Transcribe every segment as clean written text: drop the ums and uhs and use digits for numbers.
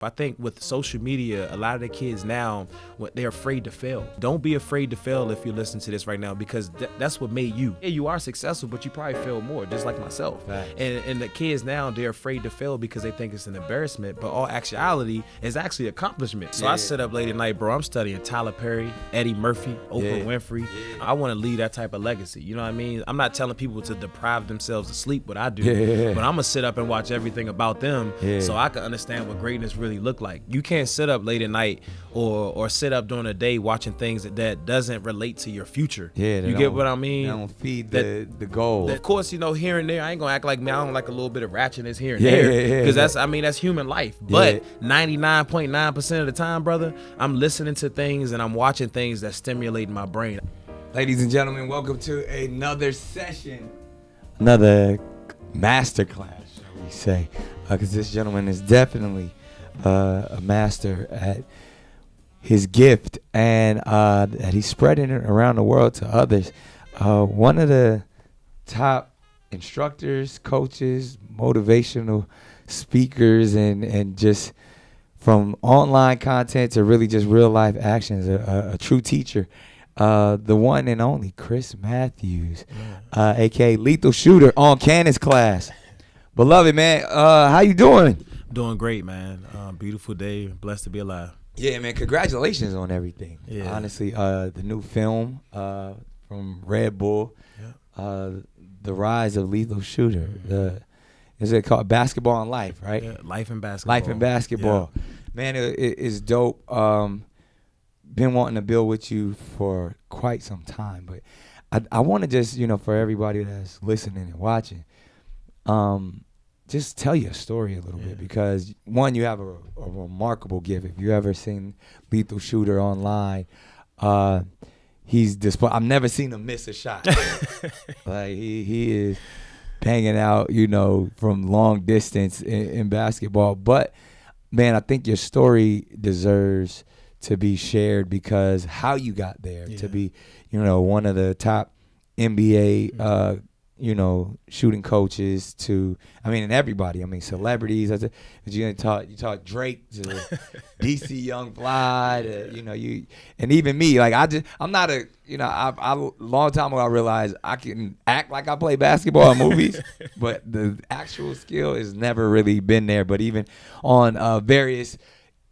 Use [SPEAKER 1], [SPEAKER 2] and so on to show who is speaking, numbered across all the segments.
[SPEAKER 1] I think with social media, a lot of the kids now, they're afraid to fail. Don't be afraid to fail if you listen to this right now, because that's what made you. Yeah, you are successful, but you probably fail more, just like myself.
[SPEAKER 2] Right.
[SPEAKER 1] And the kids now, they're afraid to fail because they think it's an embarrassment, but all actuality is actually accomplishment. So I sit up late at night, bro. I'm studying Tyler Perry, Eddie Murphy, Oprah Winfrey. I want to leave that type of legacy. You know what I mean? I'm not telling people to deprive themselves of sleep, what I do, but I'm gonna sit up and watch everything about them so I can understand what greatness really look like. You can't sit up late at night or sit up during the day watching things that doesn't relate to your future. You get what I mean?
[SPEAKER 2] They don't feed the goal.
[SPEAKER 1] Of course, here and there, I ain't gonna act like, man, I don't like a little bit of ratchetness here and there, because that's human life. But 99.9% of the time, brother, I'm listening to things and I'm watching things that stimulate my brain.
[SPEAKER 2] Ladies and gentlemen, welcome to another session, another masterclass, shall we say, because this gentleman is definitely a master at his gift, and that he's spreading it around the world to others. One of the top instructors, coaches, motivational speakers, and just from online content to really just real life actions, a true teacher. The one and only Chris Matthews, aka Lethal Shooter on Cannon's Class. Beloved, man, how you doing?
[SPEAKER 1] Doing great, man. Beautiful day. Blessed to be alive.
[SPEAKER 2] Yeah, man. Congratulations on everything.
[SPEAKER 1] Yeah.
[SPEAKER 2] Honestly, the new film from Red Bull, The Rise of Lethal Shooter. Is it called Basketball and Life, right?
[SPEAKER 1] Yeah, Life and Basketball.
[SPEAKER 2] Life and Basketball. Yeah. Man, it's dope. Been wanting to build with you for quite some time, but I want to just, for everybody that's listening and watching, just tell you a story a little bit, because one, you have a remarkable gift. If you ever seen Lethal Shooter online, he's I've never seen him miss a shot. Like he is banging out, from long distance in basketball. But man, I think your story deserves to be shared, because how you got there to be, one of the top NBA shooting coaches to, and everybody. Celebrities. You taught Drake to DC Young Fly to, you, and even me. Like I'm not a, I long time ago I realized I can act like I play basketball in movies, but the actual skill has never really been there. But even on various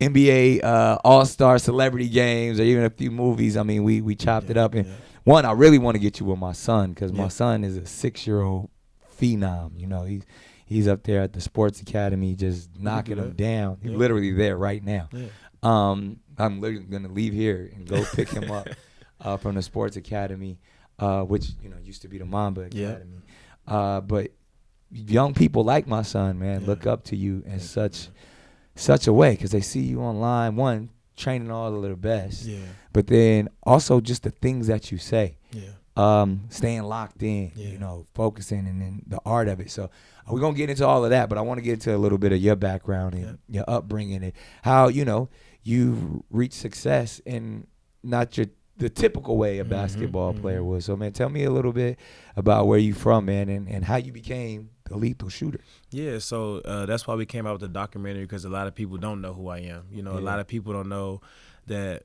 [SPEAKER 2] NBA All-Star celebrity games or even a few movies, we chopped it up. And one, I really want to get you with my son, because my son is a 6-year-old phenom. He's up there at the sports academy just knocking them down. He's literally there right now. I'm literally going to leave here and go pick him up from the sports academy, which used to be the Mamba Academy. But young people like my son, man, look up to you in such a way, because they see you online, one, training all of the best, but then also just the things that you say, staying locked in, focusing, and then the art of it. So we're going to get into all of that, but I want to get into a little bit of your background and your upbringing and how, you reached success in not the typical way a basketball player would. So, man, tell me a little bit about where you from, man, and how you became the Lethal Shooter.
[SPEAKER 1] Yeah, so that's why we came out with the documentary, because a lot of people don't know who I am. A lot of people don't know that,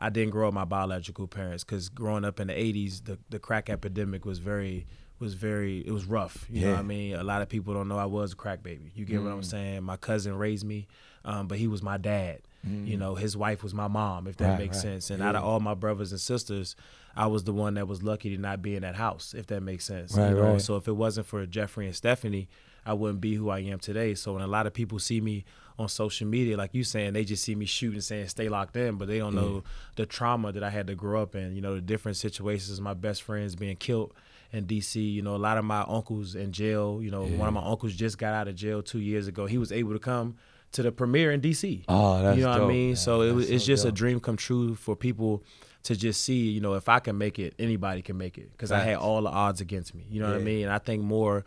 [SPEAKER 1] I didn't grow up with my biological parents, because growing up in the 80s, the crack epidemic was rough. You know what I mean? A lot of people don't know I was a crack baby. You get what I'm saying? My cousin raised me, but he was my dad. His wife was my mom, if that makes sense. And out of all my brothers and sisters, I was the one that was lucky to not be in that house, if that makes sense. So if it wasn't for Jeffrey and Stephanie, I wouldn't be who I am today. So when a lot of people see me on social media, like you saying, they just see me shooting, saying stay locked in, but they don't know the trauma that I had to grow up in, the different situations, my best friends being killed in DC, a lot of my uncles in jail. One of my uncles just got out of jail 2 years ago. He was able to come to the premiere in DC.
[SPEAKER 2] Oh, that's
[SPEAKER 1] dope,
[SPEAKER 2] what I
[SPEAKER 1] mean?
[SPEAKER 2] Man.
[SPEAKER 1] So it's just
[SPEAKER 2] dope.
[SPEAKER 1] a dream come true for people to just see, if I can make it, anybody can make it, because I had all the odds against me. You know what I mean? And I think more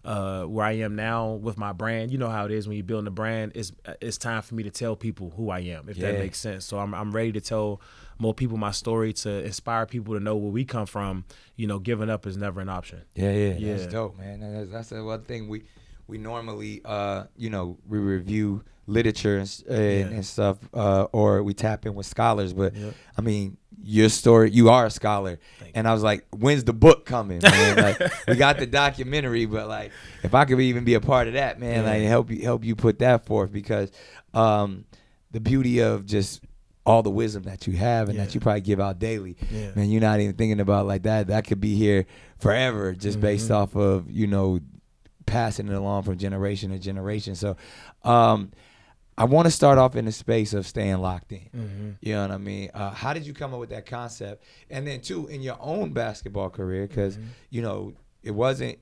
[SPEAKER 1] where I am now with my brand, how it is when you're building a brand, it's time for me to tell people who I am, if that makes sense. So I'm ready to tell more people my story, to inspire people to know where we come from. Giving up is never an option.
[SPEAKER 2] Yeah. That's dope, man. That's the one thing we normally, we review literature and stuff, or we tap in with scholars. But
[SPEAKER 1] Yep.
[SPEAKER 2] I mean, your story, you are a scholar. And I was like, when's the book coming, man? Like, we got the documentary, but like, if I could even be a part of that, man, like help you put that forth, because the beauty of just all the wisdom that you have and that you probably give out daily, man, you're not even thinking about like that could be here forever, just based off of, you know, passing it along from generation to generation. So I want to start off in the space of staying locked in. You know what I mean? How did you come up with that concept? And then too, in your own basketball career, because you know, it wasn't,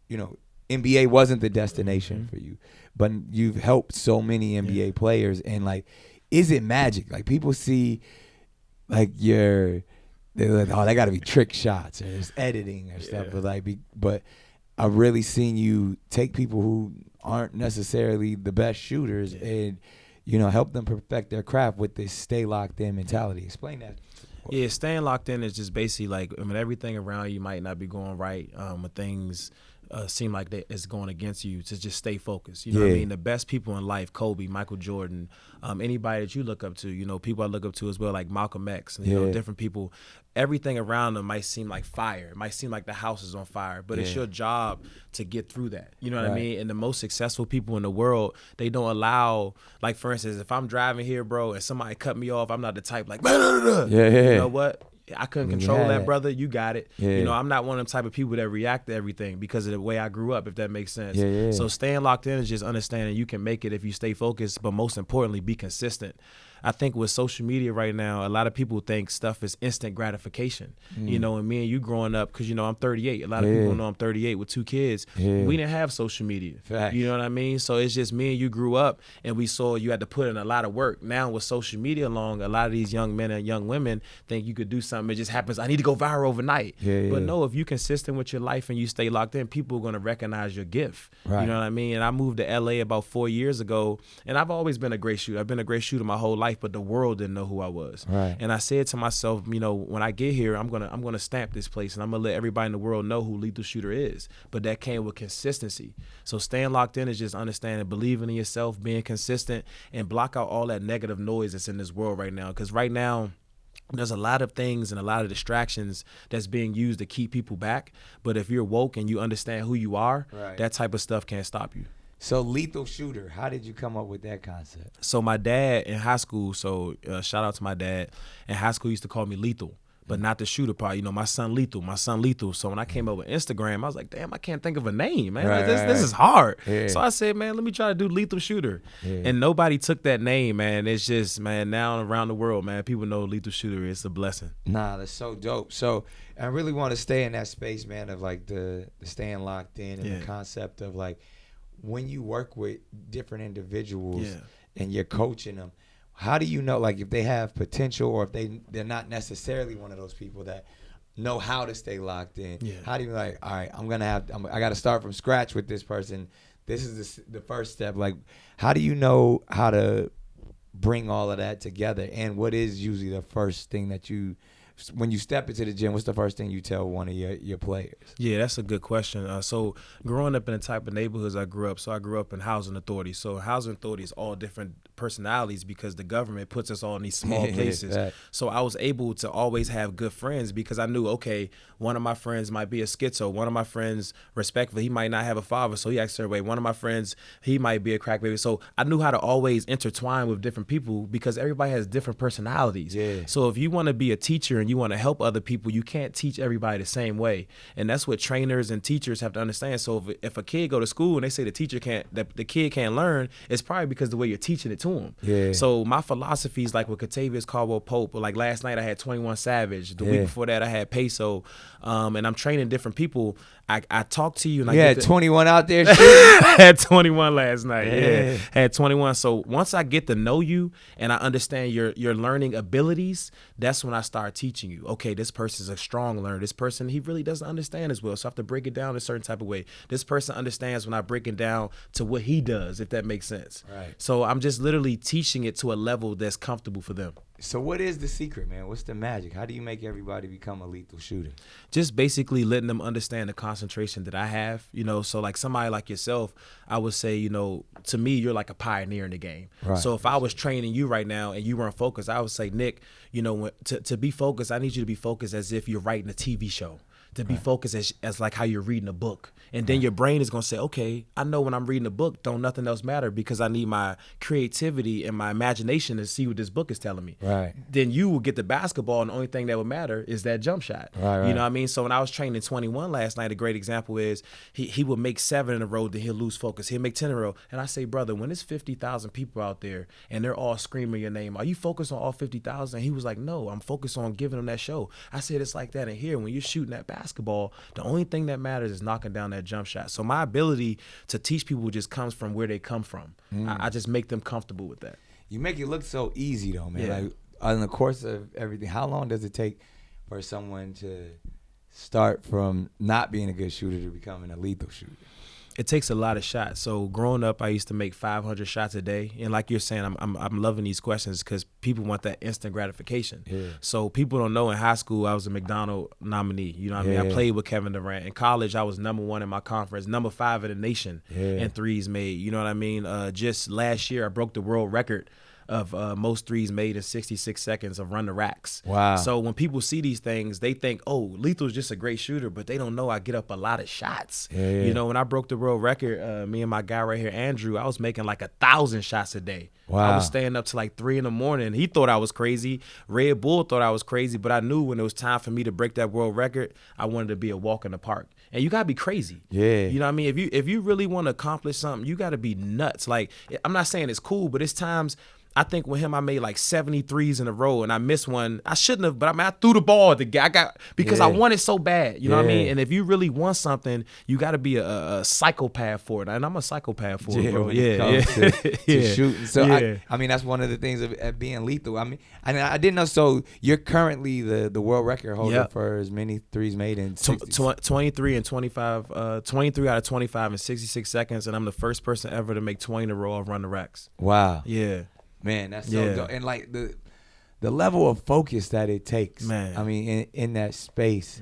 [SPEAKER 2] you know, NBA wasn't the destination for you, but you've helped so many NBA players. And like, is it magic? Like, people see like they're like, oh, they got to be trick shots or it's editing or stuff. But like, but I've really seen you take people who aren't necessarily the best shooters and, you know, help them perfect their craft with this stay locked in mentality. Explain that.
[SPEAKER 1] Yeah, staying locked in is just basically like, I mean, everything around you might not be going right, when things seem like it's going against you, to just stay focused. You know what I mean? The best people in life, Kobe, Michael Jordan, anybody that you look up to, you know, people I look up to as well, like Malcolm X, and, you know, different people. Everything around them might seem like fire. It might seem like the house is on fire, but it's your job to get through that. You know what I mean? And the most successful people in the world, they don't allow, like, for instance, if I'm driving here, bro, and somebody cut me off, I'm not the type like, you know what? I couldn't control that, brother. You got it. You know, I'm not one of them type of people that react to everything because of the way I grew up, if that makes sense. So staying locked in is just understanding you can make it if you stay focused, but most importantly, be consistent. I think with social media right now, a lot of people think stuff is instant gratification. You know, and me and you growing up, because, you know, I'm 38. A lot of people know I'm 38 with 2 kids. We didn't have social media. You know what I mean? So it's just me and you grew up, and we saw you had to put in a lot of work. Now with social media along, a lot of these young men and young women think you could do something. It just happens. I need to go viral overnight. But no, if you're consistent with your life and you stay locked in, people are going to recognize your gift. You know what I mean? And I moved to LA about 4 years ago, and I've always been a great shooter. I've been a great shooter my whole life, but the world didn't know who I was. And I said to myself, you know, when I get here, I'm gonna stamp this place, and I'm gonna let everybody in the world know who Lethal Shooter is. But that came with consistency. So staying locked in is just understanding, believing in yourself, being consistent, and block out all that negative noise that's in this world right now. Because right now, there's a lot of things and a lot of distractions that's being used to keep people back. But if you're woke and you understand who you are, that type of stuff can't stop you.
[SPEAKER 2] So Lethal Shooter, how did you come up with that concept?
[SPEAKER 1] So my dad in high school, shout out to my dad, in high school he used to call me Lethal, but not the shooter part. You know, my son Lethal. So when I came up with Instagram, I was like, damn, I can't think of a name, man. This is hard. So I said, man, let me try to do Lethal Shooter. And nobody took that name, man. It's just, man, now around the world, man, people know Lethal Shooter. It's a blessing.
[SPEAKER 2] Nah, that's so dope. So I really want to stay in that space, man, of like the staying locked in and the concept of like, when you work with different individuals and you're coaching them, how do you know, like, if they have potential or if they're not necessarily one of those people that know how to stay locked in? How do you, like, all right, I got to start from scratch with this person. This is the first step. Like, how do you know how to bring all of that together? And what is usually the first thing that when you step into the gym, what's the first thing you tell one of your players? Yeah,
[SPEAKER 1] that's a good question. So growing up in the type of neighborhoods I grew up, I grew up in housing authority. So housing authority is all different personalities because the government puts us all in these small places. So I was able to always have good friends because I knew, okay, one of my friends might be a schizo. One of my friends, respectfully, he might not have a father, so he acts their way. One of my friends, he might be a crack baby. So I knew how to always intertwine with different people because everybody has different personalities. So if you want to be a teacher and you want to help other people, you can't teach everybody the same way. And that's what trainers and teachers have to understand. So if a kid go to school and they say the kid can't learn, it's probably because the way you're teaching it to him. So my philosophy is like with Katavius Caldwell Pope, or like last night I had 21 Savage. The week before that I had Peso. And I'm training different people. I talk to you and I
[SPEAKER 2] had 21 out there.
[SPEAKER 1] I had 21 last night. Had 21. So once I get to know you and I understand your learning abilities, that's when I start teaching you. Okay, this person's a strong learner. This person, he really doesn't understand as well. So I have to break it down a certain type of way. This person understands when I break it down to what he does, if that makes sense. So I'm just literally teaching it to a level that's comfortable for them.
[SPEAKER 2] So what is the secret, man? What's the magic? How do you make everybody become a lethal shooter?
[SPEAKER 1] Just basically letting them understand the concentration that I have, so like somebody like yourself, I would say, to me, you're like a pioneer in the game.
[SPEAKER 2] Right.
[SPEAKER 1] So if I was training you right now and you weren't focused, I would say, Nick, to be focused, I need you to be focused as if you're writing a TV show. To be focused as like how you're reading a book. And then your brain is going to say, okay, I know when I'm reading a book, don't nothing else matter because I need my creativity and my imagination to see what this book is telling me.
[SPEAKER 2] Right.
[SPEAKER 1] Then you will get the basketball and the only thing that would matter is that jump shot.
[SPEAKER 2] Right.
[SPEAKER 1] You know what I mean? So when I was training 21 last night, a great example is he would make 7 in a row, then he'll lose focus. He'll make 10 in a row. And I say, brother, when there's 50,000 people out there and they're all screaming your name, are you focused on all 50,000? And he was like, no, I'm focused on giving them that show. I said, it's like that in here. When you're shooting that basketball, the only thing that matters is knocking down that jump shot. So my ability to teach people just comes from where they come from. I just make them comfortable with that.
[SPEAKER 2] You make it look so easy though, man.
[SPEAKER 1] Yeah.
[SPEAKER 2] Like in the course of everything, how long does it take for someone to start from not being a good shooter to becoming a lethal shooter?
[SPEAKER 1] It takes a lot of shots. So growing up, I used to make 500 shots a day. And like you're saying, I'm loving these questions because people want that instant gratification.
[SPEAKER 2] Yeah.
[SPEAKER 1] So people don't know in high school, I was a McDonald nominee. You know what I mean? I played with Kevin Durant. In college, I was #1 in my conference, #5 in the nation in threes made. You know what I mean? Just last year, I broke the world record of most threes made in 66 seconds of run the racks.
[SPEAKER 2] Wow.
[SPEAKER 1] So when people see these things, they think, oh, Lethal's just a great shooter, but they don't know I get up a lot of shots.
[SPEAKER 2] Yeah.
[SPEAKER 1] When I broke the world record, me and my guy right here, Andrew, I was making like 1,000 shots a day.
[SPEAKER 2] Wow.
[SPEAKER 1] I was staying up to like 3 in the morning. He thought I was crazy. Red Bull thought I was crazy, but I knew when it was time for me to break that world record, I wanted to be a walk in the park. And you gotta be crazy.
[SPEAKER 2] Yeah.
[SPEAKER 1] You know what I mean? If you really want to accomplish something, you gotta be nuts. Like, I'm not saying it's cool, but it's times I think with him, I made like 73s in a row, and I missed one. I shouldn't have, but I threw the ball at the guy. Because I want it so bad. You know what I mean? And if you really want something, you got to be a psychopath for it. And I'm a psychopath for it, bro.
[SPEAKER 2] When it comes to shooting. So I mean, that's one of the things of being lethal. I mean, I didn't know. So you're currently the world record holder for as many threes made in
[SPEAKER 1] 23 and 25. 23 out of 25 in 66 seconds, and I'm the first person ever to make 20 in a row of run the racks.
[SPEAKER 2] Wow.
[SPEAKER 1] Yeah.
[SPEAKER 2] Man, that's so dope. And like the level of focus that it takes.
[SPEAKER 1] Man.
[SPEAKER 2] I mean, in that space,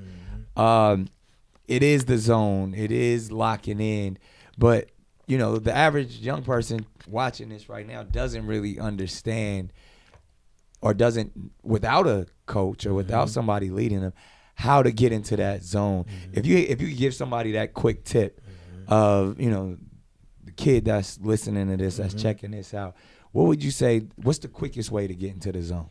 [SPEAKER 2] it is the zone. It is locking in. But, the average young person watching this right now doesn't really understand or doesn't, without a coach or without somebody leading them, how to get into that zone. If you could give somebody that quick tip of, the kid that's listening to this, that's checking this out, what would you say, what's the quickest way to get into the zone?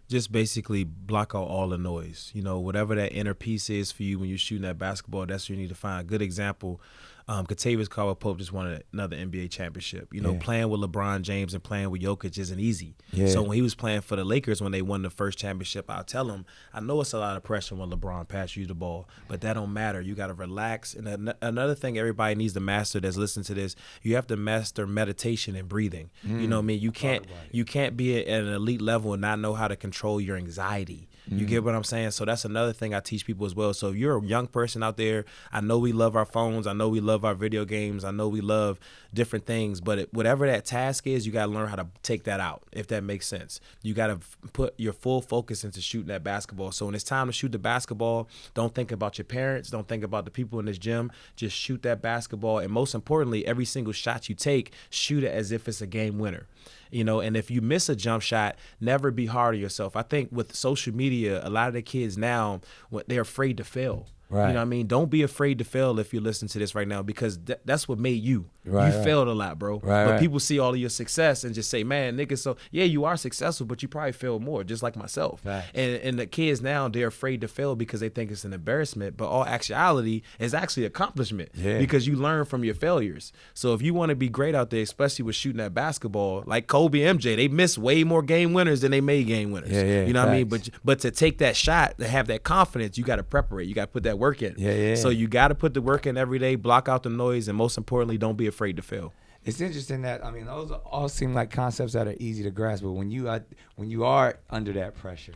[SPEAKER 1] Just basically block out all the noise. Whatever that inner piece is for you when you're shooting that basketball, that's what you need to find. A good example, Kentavious Caldwell-Pope just won another NBA championship. Playing with LeBron James and playing with Jokic isn't easy.
[SPEAKER 2] Yeah.
[SPEAKER 1] So when he was playing for the Lakers when they won the first championship, I'll tell him, I know it's a lot of pressure when LeBron passes you the ball, but that don't matter. You got to relax. And another thing everybody needs to master that's listening to this, you have to master meditation and breathing. You know what I mean? You can't be at an elite level and not know how to control your anxiety. You get what I'm saying? So that's another thing I teach people as well. So if you're a young person out there, I know we love our phones. I know we love our video games. I know we love different things. But whatever that task is, you got to learn how to take that out, if that makes sense. You got to put your full focus into shooting that basketball. So when it's time to shoot the basketball, don't think about your parents. Don't think about the people in this gym. Just shoot that basketball. And most importantly, every single shot you take, shoot it as if it's a game winner. And if you miss a jump shot, never be hard on yourself. I think with social media, a lot of the kids now, they're afraid to fail.
[SPEAKER 2] Right.
[SPEAKER 1] You know what I mean? Don't be afraid to fail if you listen to this right now, because that's what made you. You failed a lot, bro. But people see all of your success and just say, man, nigga, so yeah, you are successful, but you probably failed more, just like myself. And the kids now, they're afraid to fail because they think it's an embarrassment, but all actuality is actually accomplishment because you learn from your failures. So if you want to be great out there, especially with shooting that basketball, like Kobe and MJ, they missed way more game winners than they made game winners. You know what I mean? But to take that shot, to have that confidence, you got to preparate. You got to put that work in. So you got to put the work in every day, block out the noise, and most importantly, don't be afraid to fail.
[SPEAKER 2] It's interesting that, I mean, those all seem like concepts that are easy to grasp, but when you are under that pressure,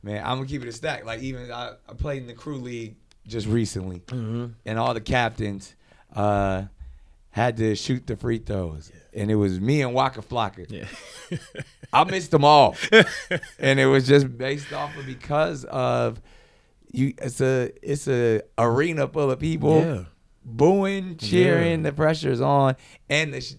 [SPEAKER 2] man, I'm gonna keep it a stack. Like even I played in the crew league just recently, and all the captains had to shoot the free throws. and it was me and Waka Flocka.
[SPEAKER 1] Yeah.
[SPEAKER 2] I missed them all, and it was just based off of because of you. It's a arena full of people.
[SPEAKER 1] Yeah.
[SPEAKER 2] Booing, cheering, the pressure's on, and the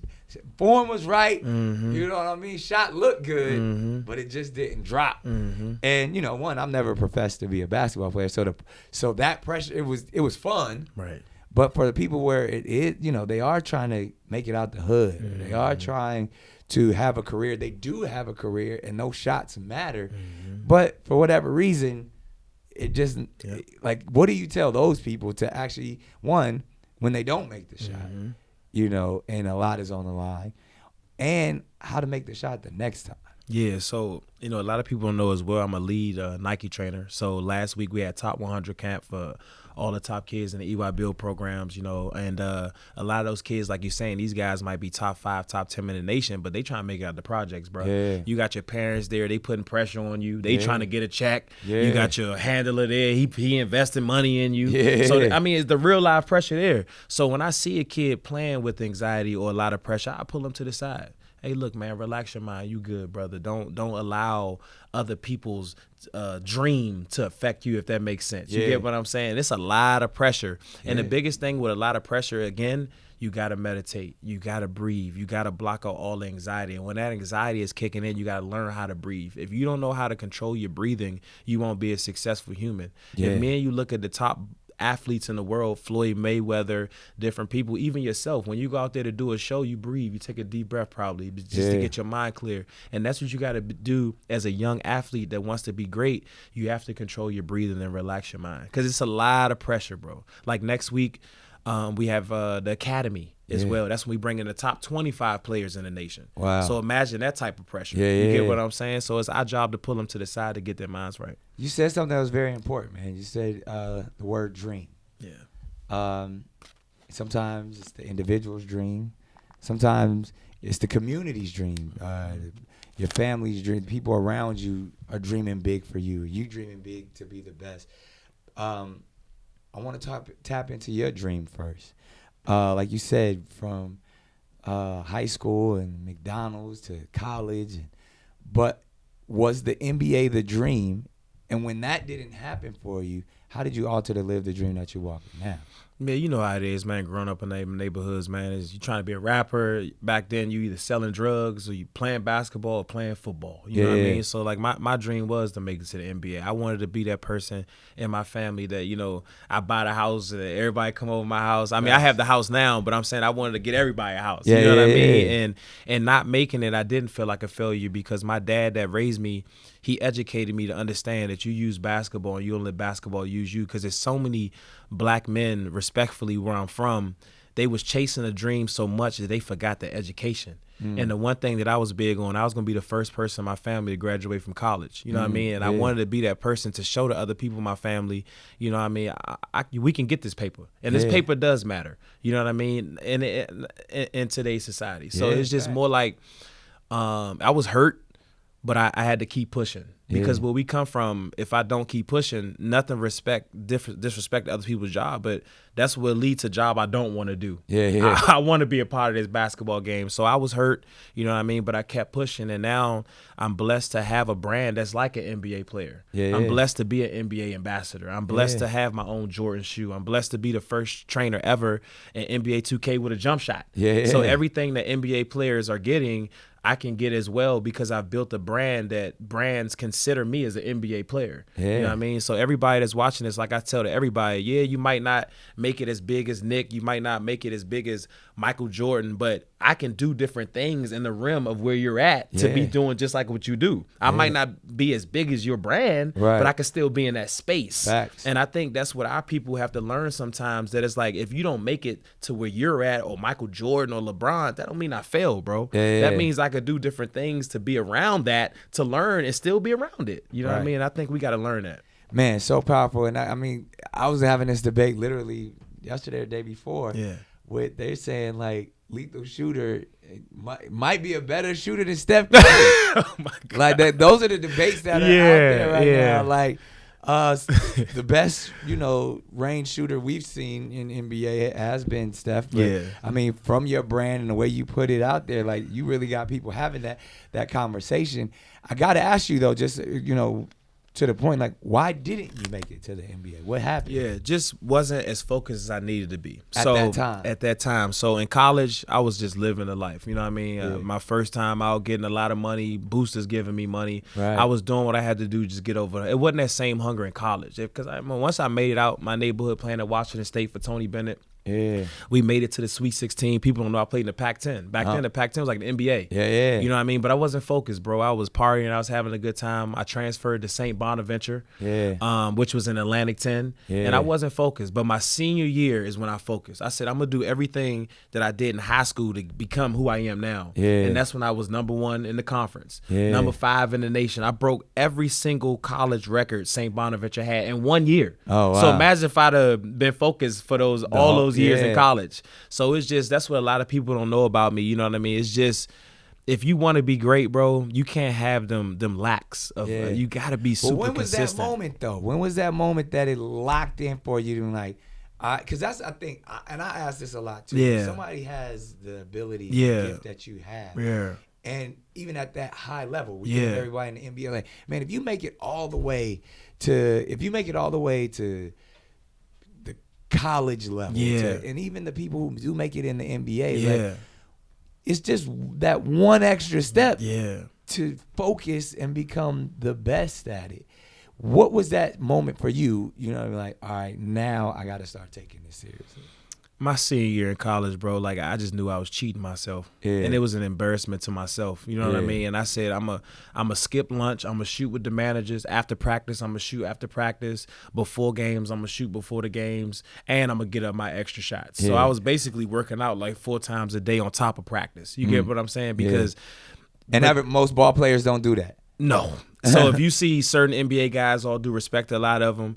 [SPEAKER 2] form was right.
[SPEAKER 1] Mm-hmm.
[SPEAKER 2] You know what I mean? Shot looked good,
[SPEAKER 1] Mm-hmm.
[SPEAKER 2] but it just didn't drop.
[SPEAKER 1] Mm-hmm.
[SPEAKER 2] And I've never professed to be a basketball player, so that pressure, it was fun.
[SPEAKER 1] Right.
[SPEAKER 2] But for the people where it is, they are trying to make it out the hood.
[SPEAKER 1] Mm-hmm.
[SPEAKER 2] They are trying to have a career. They do have a career, and those shots matter.
[SPEAKER 1] Mm-hmm.
[SPEAKER 2] But for whatever reason, it just like, what do you tell those people to actually, one, when they don't make the shot, and a lot is on the line, and how to make the shot the next time.
[SPEAKER 1] Yeah, so, a lot of people don't know as well, I'm a lead Nike trainer. So last week we had Top 100 camp for all the top kids in the EY Build programs, and a lot of those kids, like you're saying, these guys might be top 5, top 10 in the nation, but they trying to make it out the projects, bro.
[SPEAKER 2] Yeah.
[SPEAKER 1] You got your parents there, they putting pressure on you, they trying to get a check.
[SPEAKER 2] Yeah.
[SPEAKER 1] You got your handler there, he investing money in you.
[SPEAKER 2] Yeah.
[SPEAKER 1] So, it's the real life pressure there. So when I see a kid playing with anxiety or a lot of pressure, I pull them to the side. Hey, look, man, relax your mind. You good, brother. Don't allow other people's dream to affect you, if that makes sense. You get what I'm saying? It's a lot of pressure. And the biggest thing with a lot of pressure, again, you got to meditate. You got to breathe. You got to block out all the anxiety. And when that anxiety is kicking in, you got to learn how to breathe. If you don't know how to control your breathing, you won't be a successful human.
[SPEAKER 2] Yeah.
[SPEAKER 1] If me and you look at the top athletes in the world, Floyd Mayweather, different people, even yourself, when you go out there to do a show, you breathe, you take a deep breath probably just to get your mind clear. And that's what you got to do as a young athlete that wants to be great. You have to control your breathing and relax your mind, because it's a lot of pressure, bro. Like next week, we have the academy as well. That's when we bring in the top 25 players in the nation.
[SPEAKER 2] Wow.
[SPEAKER 1] So imagine that type of pressure. You get what I'm saying? So it's our job to pull them to the side to get their minds right.
[SPEAKER 2] You said something that was very important, man. You said the word dream.
[SPEAKER 1] Yeah.
[SPEAKER 2] Sometimes it's the individual's dream. Sometimes it's the community's dream. Your family's dream. People around you are dreaming big for you. You dreaming big to be the best. I want to tap into your dream first. Like you said, from high school and McDonald's to college. But was the NBA the dream? And when that didn't happen for you, how did you alter to live the dream that you're walking now?
[SPEAKER 1] Man, you know how it is, man. Growing up in neighborhoods, man, is you trying to be a rapper. Back then, you either selling drugs or you playing basketball or playing football. You know what I mean? So, like, my dream was to make it to the NBA. I wanted to be that person in my family that, I buy the house and everybody come over my house. I mean, I have the house now, but I'm saying I wanted to get everybody a house. You know what I mean? And not making it, I didn't feel like a failure, because my dad that raised me, he educated me to understand that you use basketball and you don't let basketball use you, because there's so many black men, respectfully, where I'm from, they was chasing a dream so much that they forgot the education. And the one thing that I was big on, I was going to be the first person in my family to graduate from college. You know what I mean? And I wanted to be that person to show to other people in my family, you know what I mean, we can get this paper. And this paper does matter, you know what I mean, in today's society. So it's just more like I was hurt, but I had to keep pushing. Because where we come from, if I don't keep pushing, nothing disrespect other people's job, but that's what leads to a job I don't want to do. I want to be a part of this basketball game. So I was hurt, you know what I mean, but I kept pushing, and now I'm blessed to have a brand that's like an NBA player. I'm blessed to be an NBA ambassador. I'm blessed to have my own Jordan shoe. I'm blessed to be the first trainer ever in NBA 2K with a jump shot. So everything that NBA players are getting, I can get as well, because I've built a brand that brands consider me as an NBA player. You know what I mean? So everybody that's watching this, like I tell to everybody, you might not make it as big as Nick. You might not make it as big as Michael Jordan, but I can do different things in the rim of where you're at to be doing just like what you do. I might not be as big as your brand, but I can still be in that space.
[SPEAKER 2] Facts.
[SPEAKER 1] And I think that's what our people have to learn sometimes, that it's like, if you don't make it to where you're at, or Michael Jordan or LeBron, that don't mean I failed, bro. That means I could do different things to be around that, to learn and still be around it. You know what I mean? I think we got to learn that.
[SPEAKER 2] Man, so powerful. And I mean, I was having this debate literally yesterday or the day before. With they're saying, like, lethal shooter might be a better shooter than Steph Curry.
[SPEAKER 1] Oh my God.
[SPEAKER 2] Like that. Those are the debates that are out there right now. Like, The best, range shooter we've seen in NBA has been Steph. But, I mean, from your brand and the way you put it out there, like, you really got people having that conversation. I got to ask you, though, just, to the point, like, why didn't you make it to the NBA? What happened?
[SPEAKER 1] Yeah, just wasn't as focused as I needed to be.
[SPEAKER 2] At that time.
[SPEAKER 1] So in college, I was just living the life. You know what I mean? My first time out, getting a lot of money, boosters giving me money.
[SPEAKER 2] Right.
[SPEAKER 1] I was doing what I had to do just get over it. It wasn't that same hunger in college. Because once I made it out, my neighborhood playing at Washington State for Tony Bennett.
[SPEAKER 2] Yeah.
[SPEAKER 1] We made it to the Sweet 16. People don't know I played in the Pac-10. Back then, the Pac-10 was like the NBA.
[SPEAKER 2] Yeah.
[SPEAKER 1] You know what I mean? But I wasn't focused, bro. I was partying. I was having a good time. I transferred to St. Bonaventure, which was in Atlantic 10. Yeah. And I wasn't focused. But my senior year is when I focused. I said, I'm going to do everything that I did in high school to become who I am now.
[SPEAKER 2] Yeah.
[SPEAKER 1] And that's when I was number 1 in the conference,
[SPEAKER 2] Yeah.
[SPEAKER 1] number 5 in the nation. I broke every single college record St. Bonaventure had in 1 year.
[SPEAKER 2] Oh, wow.
[SPEAKER 1] So imagine if I'd have been focused for all those years in college. So it's just, that's what a lot of people don't know about me. You know what I mean? It's just, if you want to be great, bro, you can't have them lacks of. You got to be super consistent.
[SPEAKER 2] When was that moment though? When was that moment that it locked in for you to like? Because that's, I think, and I ask this a lot too.
[SPEAKER 1] Yeah.
[SPEAKER 2] If somebody has the ability, the gift that you have.
[SPEAKER 1] Yeah.
[SPEAKER 2] And even at that high level, we get everybody in the NBA. Like, man, if you make it all the way to the college level, and even the people who do make it in the NBA, like, it's just that one extra step to focus and become the best at it. What was that moment for you? Like, all right, now I got to start taking this seriously.
[SPEAKER 1] My senior year in college, bro, like, I just knew I was cheating myself. And it was an embarrassment to myself. You know what I mean? And I said, I'm a skip lunch. I'm going to shoot with the managers. After practice, I'm going to shoot after practice. Before games, I'm going to shoot before the games. And I'm going to get up my extra shots. So I was basically working out like 4 times a day on top of practice. You get what I'm saying? Because
[SPEAKER 2] most ball players don't do that.
[SPEAKER 1] No. So if you see certain NBA guys, all due respect to a lot of them,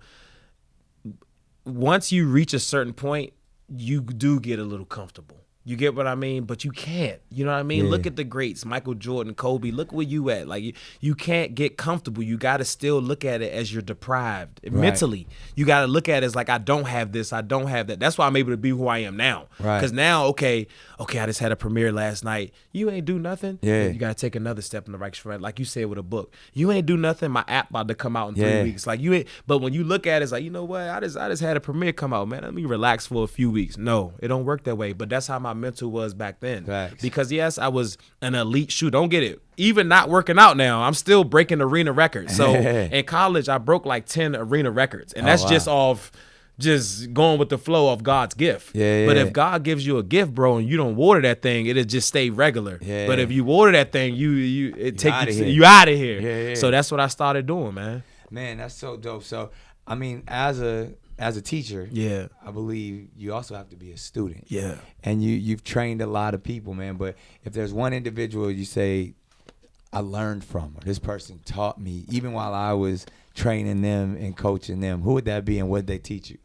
[SPEAKER 1] once you reach a certain point, you do get a little comfortable. You get what I mean? But you can't. You know what I mean? Look at the greats, Michael Jordan, Kobe. Look where you at. Like, you can't get comfortable. You got to still look at it as you're deprived. Mentally. You got to look at it as like, I don't have this, I don't have that. That's why I'm able to be who I am now. Because now, okay, I just had a premiere last night. You ain't do nothing. You got to take another step in the right direction. Like you said with a book. You ain't do nothing. My app about to come out in 3 weeks. Like, you ain't. But when you look at it, it's like, you know what? I just had a premiere come out, man. Let me relax for a few weeks. No, it don't work that way. But that's how my mental was back then.
[SPEAKER 2] Facts.
[SPEAKER 1] Because yes, I was an elite shooter. Don't get it. Even not working out now, I'm still breaking arena records. So in college, I broke like 10 arena records. And that's just off just going with the flow of God's gift. But if God gives you a gift, bro, and you don't water that thing, it'll just stay regular. But if you water that thing, you out of here. So that's what I started doing, man.
[SPEAKER 2] Man, that's so dope. So, I mean, as a teacher, I believe you also have to be a student. And you've trained a lot of people, man. But if there's one individual you say, I learned from, or this person taught me, even while I was training them and coaching them, who would that be and what did they teach you?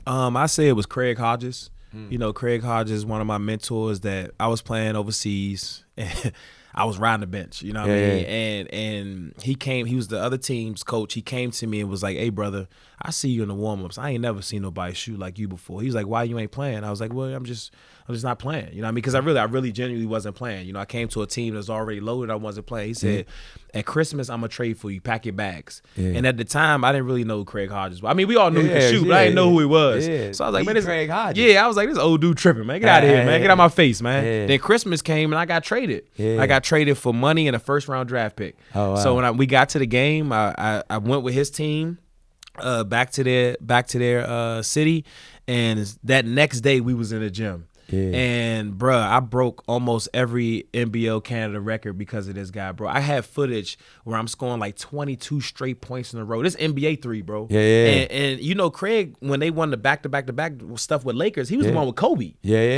[SPEAKER 1] I say it was Craig Hodges. You know, Craig Hodges is one of my mentors that I was playing overseas. And I was riding the bench, you know what I mean? And he was the other team's coach. He came to me and was like, hey, brother, I see you in the warm-ups. I ain't never seen nobody shoot like you before. He's like, why you ain't playing? I was like, well, I'm just not playing. You know what I mean? Because I really genuinely wasn't playing. You know, I came to a team that's already loaded. I wasn't playing. He said, at Christmas, I'm going to trade for you. Pack your bags. And at the time, I didn't really know who Craig Hodges was. I mean, we all knew he could shoot, but I didn't know who he was. So I was like, man, this
[SPEAKER 2] Craig Hodges.
[SPEAKER 1] Yeah, I was like, this old dude tripping, man. Get out of here, man. Get out of my face, man. Then Christmas came, and I got traded. I got traded for money and a first-round draft pick.
[SPEAKER 2] Oh, wow.
[SPEAKER 1] So when we got to the game, I went with his team back to their city, and that next day we was in the gym. And bruh, I broke almost every NBL Canada record because of this guy, bro. I had footage where I'm scoring like 22 straight points in a row. This NBA 3, bro. And you know, Craig, when they won the back-to-back stuff with Lakers, he was the one with Kobe.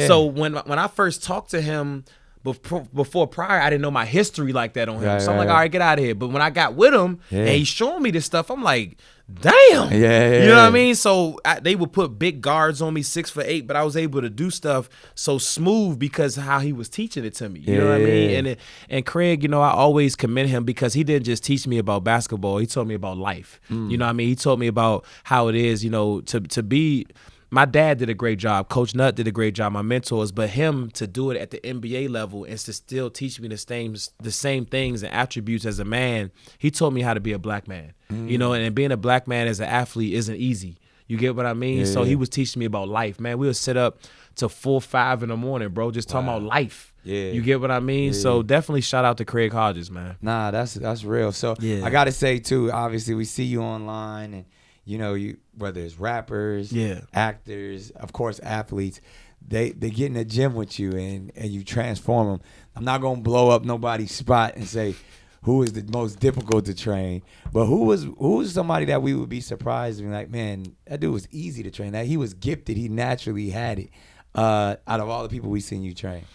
[SPEAKER 1] So when I first talked to him before prior, I didn't know my history like that on him. So I'm like, all right, get out of here. But when I got with him and he's showing me this stuff, I'm like, damn.
[SPEAKER 2] Yeah.
[SPEAKER 1] You know what I mean? So they would put big guards on me, 6'8", but I was able to do stuff so smooth because of how he was teaching it to me. You know what I mean? And Craig, I always commend him because he didn't just teach me about basketball. He taught me about life. You know what I mean? He taught me about how it is, to be. My dad did a great job. Coach Nutt did a great job. My mentors, but him to do it at the NBA level and to still teach me the same things and attributes as a man. He taught me how to be a black man. And being a black man as an athlete isn't easy. You get what I mean?
[SPEAKER 2] Yeah.
[SPEAKER 1] So he was teaching me about life, man. We would sit up till 4, 5 in the morning, bro, just talking about life.
[SPEAKER 2] Yeah.
[SPEAKER 1] You get what I mean?
[SPEAKER 2] Yeah.
[SPEAKER 1] So definitely shout out to Craig Hodges, man.
[SPEAKER 2] Nah, that's real. So I gotta say too, obviously we see you online and you whether it's rappers, actors, of course athletes, they get in the gym with you and you transform them. I'm not gonna blow up nobody's spot and say who is the most difficult to train, but who was somebody that we would be surprised and like, man, that dude was easy to train. That he was gifted, he naturally had it. Out of all the people we seen you train,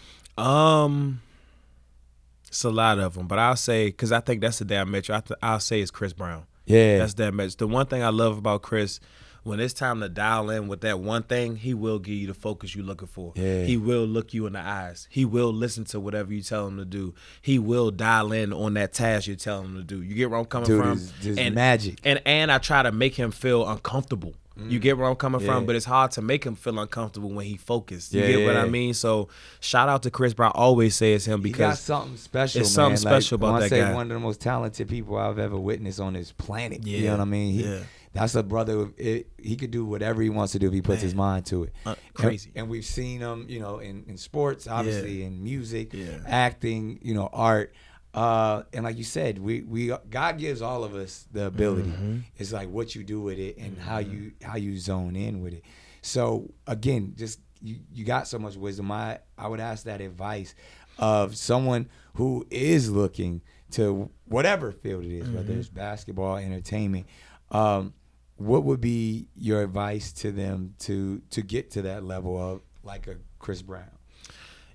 [SPEAKER 1] it's a lot of them, but I'll say because I think that's the day I met you. I'll say it's Chris Brown.
[SPEAKER 2] Yeah,
[SPEAKER 1] that's that match. The one thing I love about Chris, when it's time to dial in with that one thing, he will give you the focus you're looking for.
[SPEAKER 2] Yeah.
[SPEAKER 1] He will look you in the eyes. He will listen to whatever you tell him to do. He will dial in on that task you're telling him to do. You get where I'm coming from?
[SPEAKER 2] And magic.
[SPEAKER 1] And I try to make him feel uncomfortable. You get where I'm coming from? But it's hard to make him feel uncomfortable when he focused. You get what I mean? So shout out to Chris Brown. I always say it's him because
[SPEAKER 2] he got something special,
[SPEAKER 1] it's something special about that guy.
[SPEAKER 2] I say one of the most talented people I've ever witnessed on this planet.
[SPEAKER 1] Yeah.
[SPEAKER 2] You know what I mean? That's a brother. He could do whatever he wants to do if he puts his mind to it.
[SPEAKER 1] Crazy.
[SPEAKER 2] And we've seen him, in sports, obviously, in music, acting, art. And like you said, we God gives all of us the ability. It's like what you do with it and how you zone in with it. So again, just you got so much wisdom. I would ask that advice of someone who is looking to whatever field it is, whether it's basketball, entertainment. What would be your advice to them to get to that level of like a Chris Brown?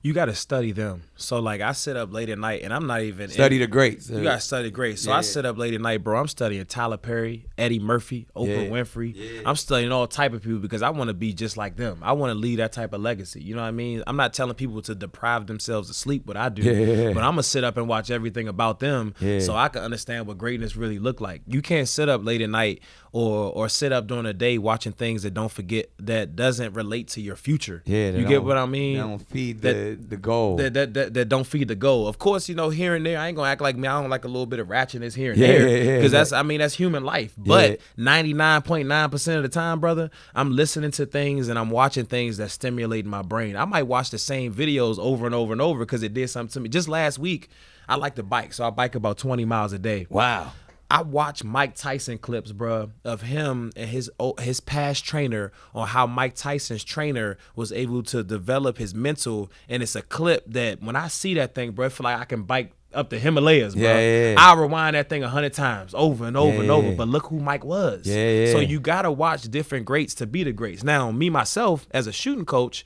[SPEAKER 1] You got to study them. So, like, I sit up late at night, and I'm not even...
[SPEAKER 2] Study the greats.
[SPEAKER 1] You got to study the greats. So, I sit up late at night, bro. I'm studying Tyler Perry, Eddie Murphy, Oprah Winfrey. Yeah. I'm studying all type of people because I want to be just like them. I want to leave that type of legacy. You know what I mean? I'm not telling people to deprive themselves of sleep, what I do. But I'm going to sit up and watch everything about them so I can understand what greatness really look like. You can't sit up late at night or sit up during the day watching things that that doesn't relate to your future.
[SPEAKER 2] Yeah,
[SPEAKER 1] you get what I mean?
[SPEAKER 2] They don't feed the goal.
[SPEAKER 1] That don't feed the goal. Of course, here and there, I ain't gonna act like me. I don't like a little bit of ratchetness here and there because that's human life. But 99.9% of the time, brother, I'm listening to things and I'm watching things that stimulate my brain. I might watch the same videos over and over and over because it did something to me. Just last week, I like to bike, so I bike about 20 miles a day.
[SPEAKER 2] Wow.
[SPEAKER 1] I watch Mike Tyson clips, bro, of him and his past trainer on how Mike Tyson's trainer was able to develop his mental. And it's a clip that when I see that thing, bro, I feel like I can bike up the Himalayas, bro. I'll rewind that thing 100 times over and over and over. But look who Mike was. So you got to watch different greats to be the greats. Now, me, myself, as a shooting coach,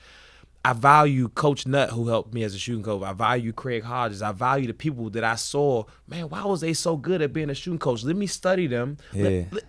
[SPEAKER 1] I value Coach Nutt, who helped me as a shooting coach. I value Craig Hodges. I value the people that I saw. Man, why was they so good at being a shooting coach? Let me study them.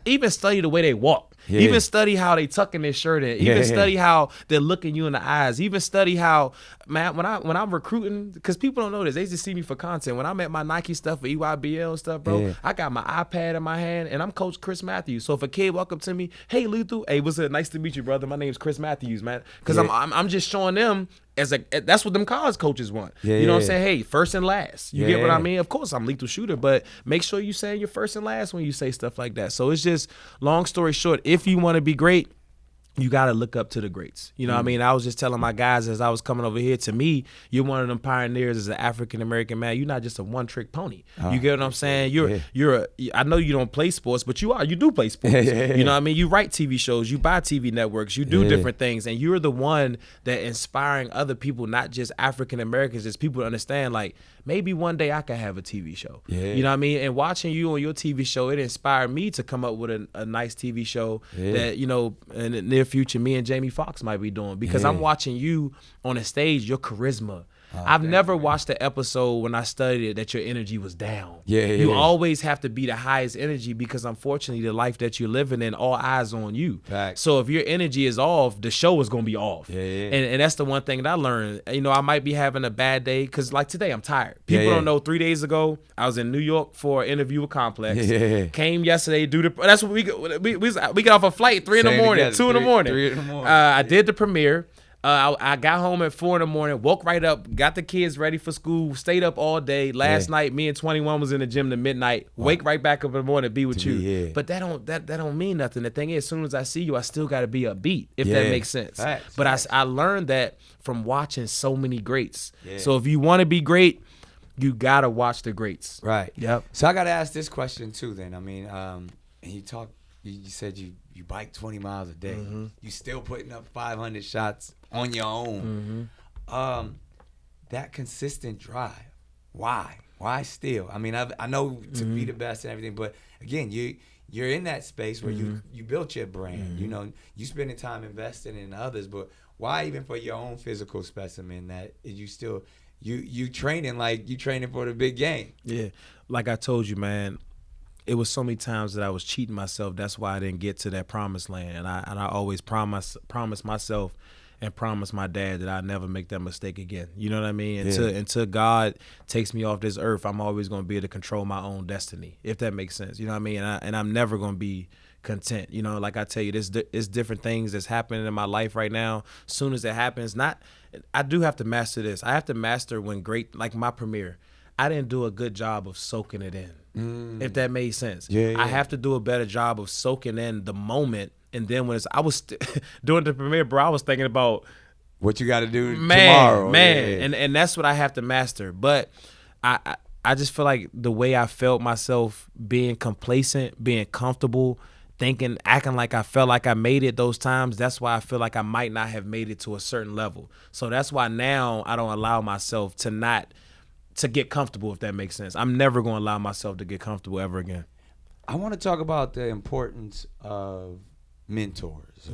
[SPEAKER 1] Even study the way they walk. Even study how they tuck in their shirt in. Even study how they're looking you in the eyes. Even study how, man, when I'm recruiting, because people don't know this, they just see me for content. When I'm at my Nike stuff for EYBL and stuff, bro, I got my iPad in my hand and I'm Coach Chris Matthews. So if a kid walk up to me, hey, Lethal, hey, what's up? Nice to meet you, brother. My name's Chris Matthews, man. Because I'm just showing them that's what them college coaches want. You know what I'm saying? Hey, first and last. You get what I mean? Of course, I'm lethal shooter, but make sure you say your first and last when you say stuff like that. So it's just, long story short, if you want to be great, you got to look up to the greats. You know what I mean? I was just telling my guys as I was coming over here, to me, you're one of them pioneers as an African-American man. You're not just a one-trick pony. You get what I'm saying? I know you don't play sports, but you do play sports. You know what I mean? You write TV shows, you buy TV networks, you do different things, and you're the one that inspiring other people, not just African-Americans, just people to understand, like, maybe one day I can have a TV show. You know what I mean? And watching you on your TV show, it inspired me to come up with a nice TV show that, in the near future, me and Jamie Foxx might be doing, because I'm watching you on a stage, your charisma, I've never watched an episode when I studied it that your energy was down. You
[SPEAKER 2] Yeah.
[SPEAKER 1] always have to be the highest energy because unfortunately the life that you're living in, all eyes on you.
[SPEAKER 2] Facts.
[SPEAKER 1] So if your energy is off, the show is going to be off.
[SPEAKER 2] Yeah.
[SPEAKER 1] And that's the one thing that I learned. You know, I might be having a bad day because like today I'm tired. People don't know 3 days ago I was in New York for an interview with Complex. Came yesterday, that's what we get off a flight 3 in the morning, 2 in the morning.
[SPEAKER 2] 3 in the morning.
[SPEAKER 1] I did the premiere. I got home at 4 in the morning, woke right up, got the kids ready for school, stayed up all day. Last night, me and 21 was in the gym to midnight. Wake right back up in the morning to be with you. But that don't mean nothing. The thing is, as soon as I see you, I still got to be upbeat, if that makes sense. But I learned that from watching so many greats. So if you want to be great, you got to watch the greats.
[SPEAKER 2] Right.
[SPEAKER 1] Yep.
[SPEAKER 2] So I got to ask this question too then. I mean, you said you bike 20 miles a day. You still putting up 500 shots on your own. That consistent drive. Why still? I mean, I know to be the best and everything, but again, you're in that space where you built your brand. You know, you spending time investing in others, but why even for your own physical specimen that you still you training like you training for the big game? Yeah,
[SPEAKER 1] like I told you, man. It was so many times that I was cheating myself. That's why I didn't get to that promised land. And I always promise myself and promise my dad that I'd never make that mistake again. You know what I mean? Until God takes me off this earth, I'm always going to be able to control my own destiny, if that makes sense. You know what I mean? And I'm never going to be content. You know, like I tell you, it's different things that's happening in my life right now. As soon as it happens, I do have to master this. I have to master when like my premiere, I didn't do a good job of soaking it in. If that made sense. I have to do a better job of soaking in the moment. And then when I was doing the premiere, bro, I was thinking about
[SPEAKER 2] what you got to do tomorrow.
[SPEAKER 1] And that's what I have to master. But I just feel like the way I felt myself being complacent, being comfortable, acting like I felt like I made it those times, that's why I feel like I might not have made it to a certain level. So that's why now I don't allow myself to get comfortable, if that makes sense. I'm never going to allow myself to get comfortable ever again.
[SPEAKER 2] I want to talk about the importance of mentors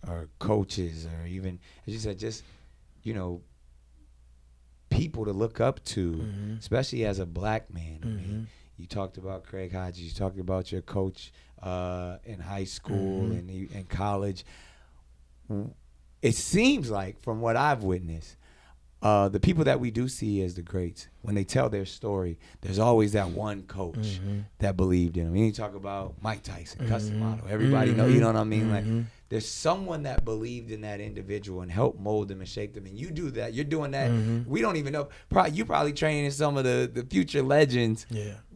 [SPEAKER 2] or coaches or even, as you said, just, you know, people to look up to, especially as a black man. I mean, you talked about Craig Hodges. You talked about your coach in high school and in college. It seems like, from what I've witnessed, the people that we do see as the greats, when they tell their story, there's always that one coach that believed in them. You talk about Mike Tyson, custom model. Everybody know, you know what I mean? Like, there's someone that believed in that individual and helped mold them and shape them. And you do that. You're doing that. We don't even know. You probably training some of the future legends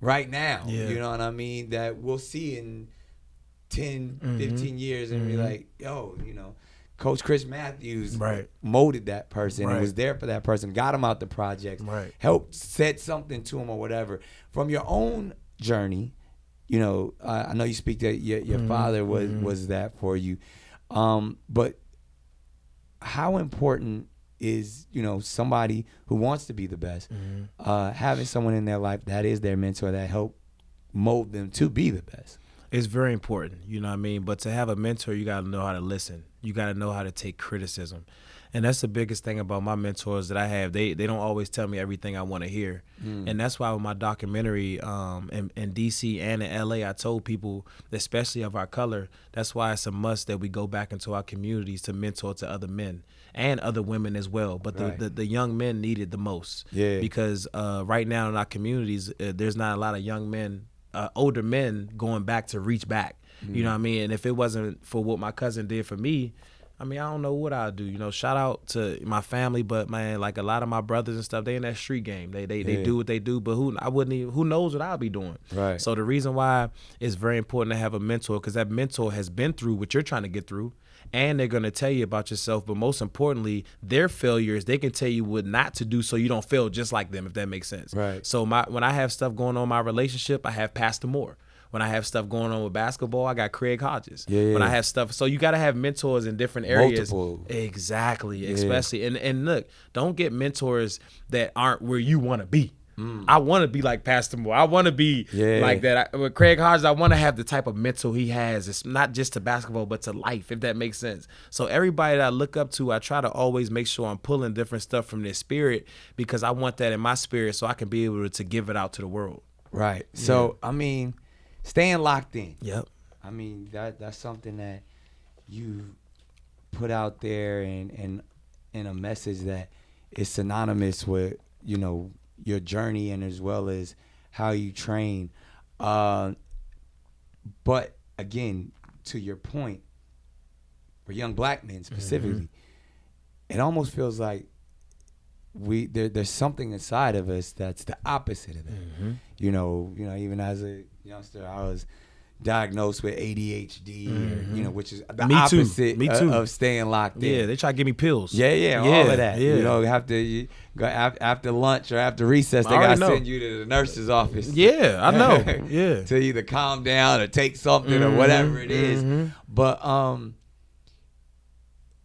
[SPEAKER 2] right now. You know what I mean? That we'll see in 10, 15 years and be like, yo, you know, Coach Chris Matthews molded that person and was there for that person, got him out the projects, helped, said something to him or whatever. From your own journey, you know, I know you speak that your father was that for you. But how important is, you know, somebody who wants to be the best, having someone in their life that is their mentor that helped mold them to be the best?
[SPEAKER 1] It's very important, you know what I mean? But to have a mentor, you got to know how to listen. You got to know how to take criticism. And that's the biggest thing about my mentors that I have. They don't always tell me everything I want to hear. And that's why with my documentary in D.C. and in L.A., I told people, especially of our color, that's why it's a must that we go back into our communities to mentor to other men and other women as well. But the young men need it the most. Because right now in our communities, there's not a lot of young men, older men going back to reach back. You know what I mean? And if it wasn't for what my cousin did for me, I mean, I don't know what I'd do. You know, shout out to my family, but man, like a lot of my brothers and stuff, they in that street game. They do what they do, but who knows what I'll be doing. So the reason why it's very important to have a mentor, because that mentor has been through what you're trying to get through, and they're going to tell you about yourself. But most importantly, their failures, they can tell you what not to do so you don't fail just like them, if that makes sense. So when I have stuff going on in my relationship, I have Pastor Moore. When I have stuff going on with basketball, I got Craig Hodges. When I have stuff, so you got to have mentors in different areas.
[SPEAKER 2] Multiple.
[SPEAKER 1] Exactly, especially. And look, don't get mentors that aren't where you want to be. I want to be like Pastor Moore. I want to be like that. With Craig Hodges, I want to have the type of mental he has. It's not just to basketball, but to life, if that makes sense. So everybody that I look up to, I try to always make sure I'm pulling different stuff from their spirit, because I want that in my spirit so I can be able to give it out to the world.
[SPEAKER 2] Right. So, I mean, staying locked in.
[SPEAKER 1] Yep.
[SPEAKER 2] I mean, that's something that you put out there and a message that is synonymous with, you know, your journey and as well as how you train. But again, to your point, for young black men specifically, it almost feels like there's something inside of us that's the opposite of that. You know, even as a youngster, I was diagnosed with ADHD, or, you know, which is the opposite of staying locked in.
[SPEAKER 1] Yeah, they try to give me pills.
[SPEAKER 2] Yeah, all of that. Yeah. You know, after lunch or after recess, they got to send you to the nurse's office.
[SPEAKER 1] Yeah, I know. Yeah,
[SPEAKER 2] to either calm down or take something or whatever it is. But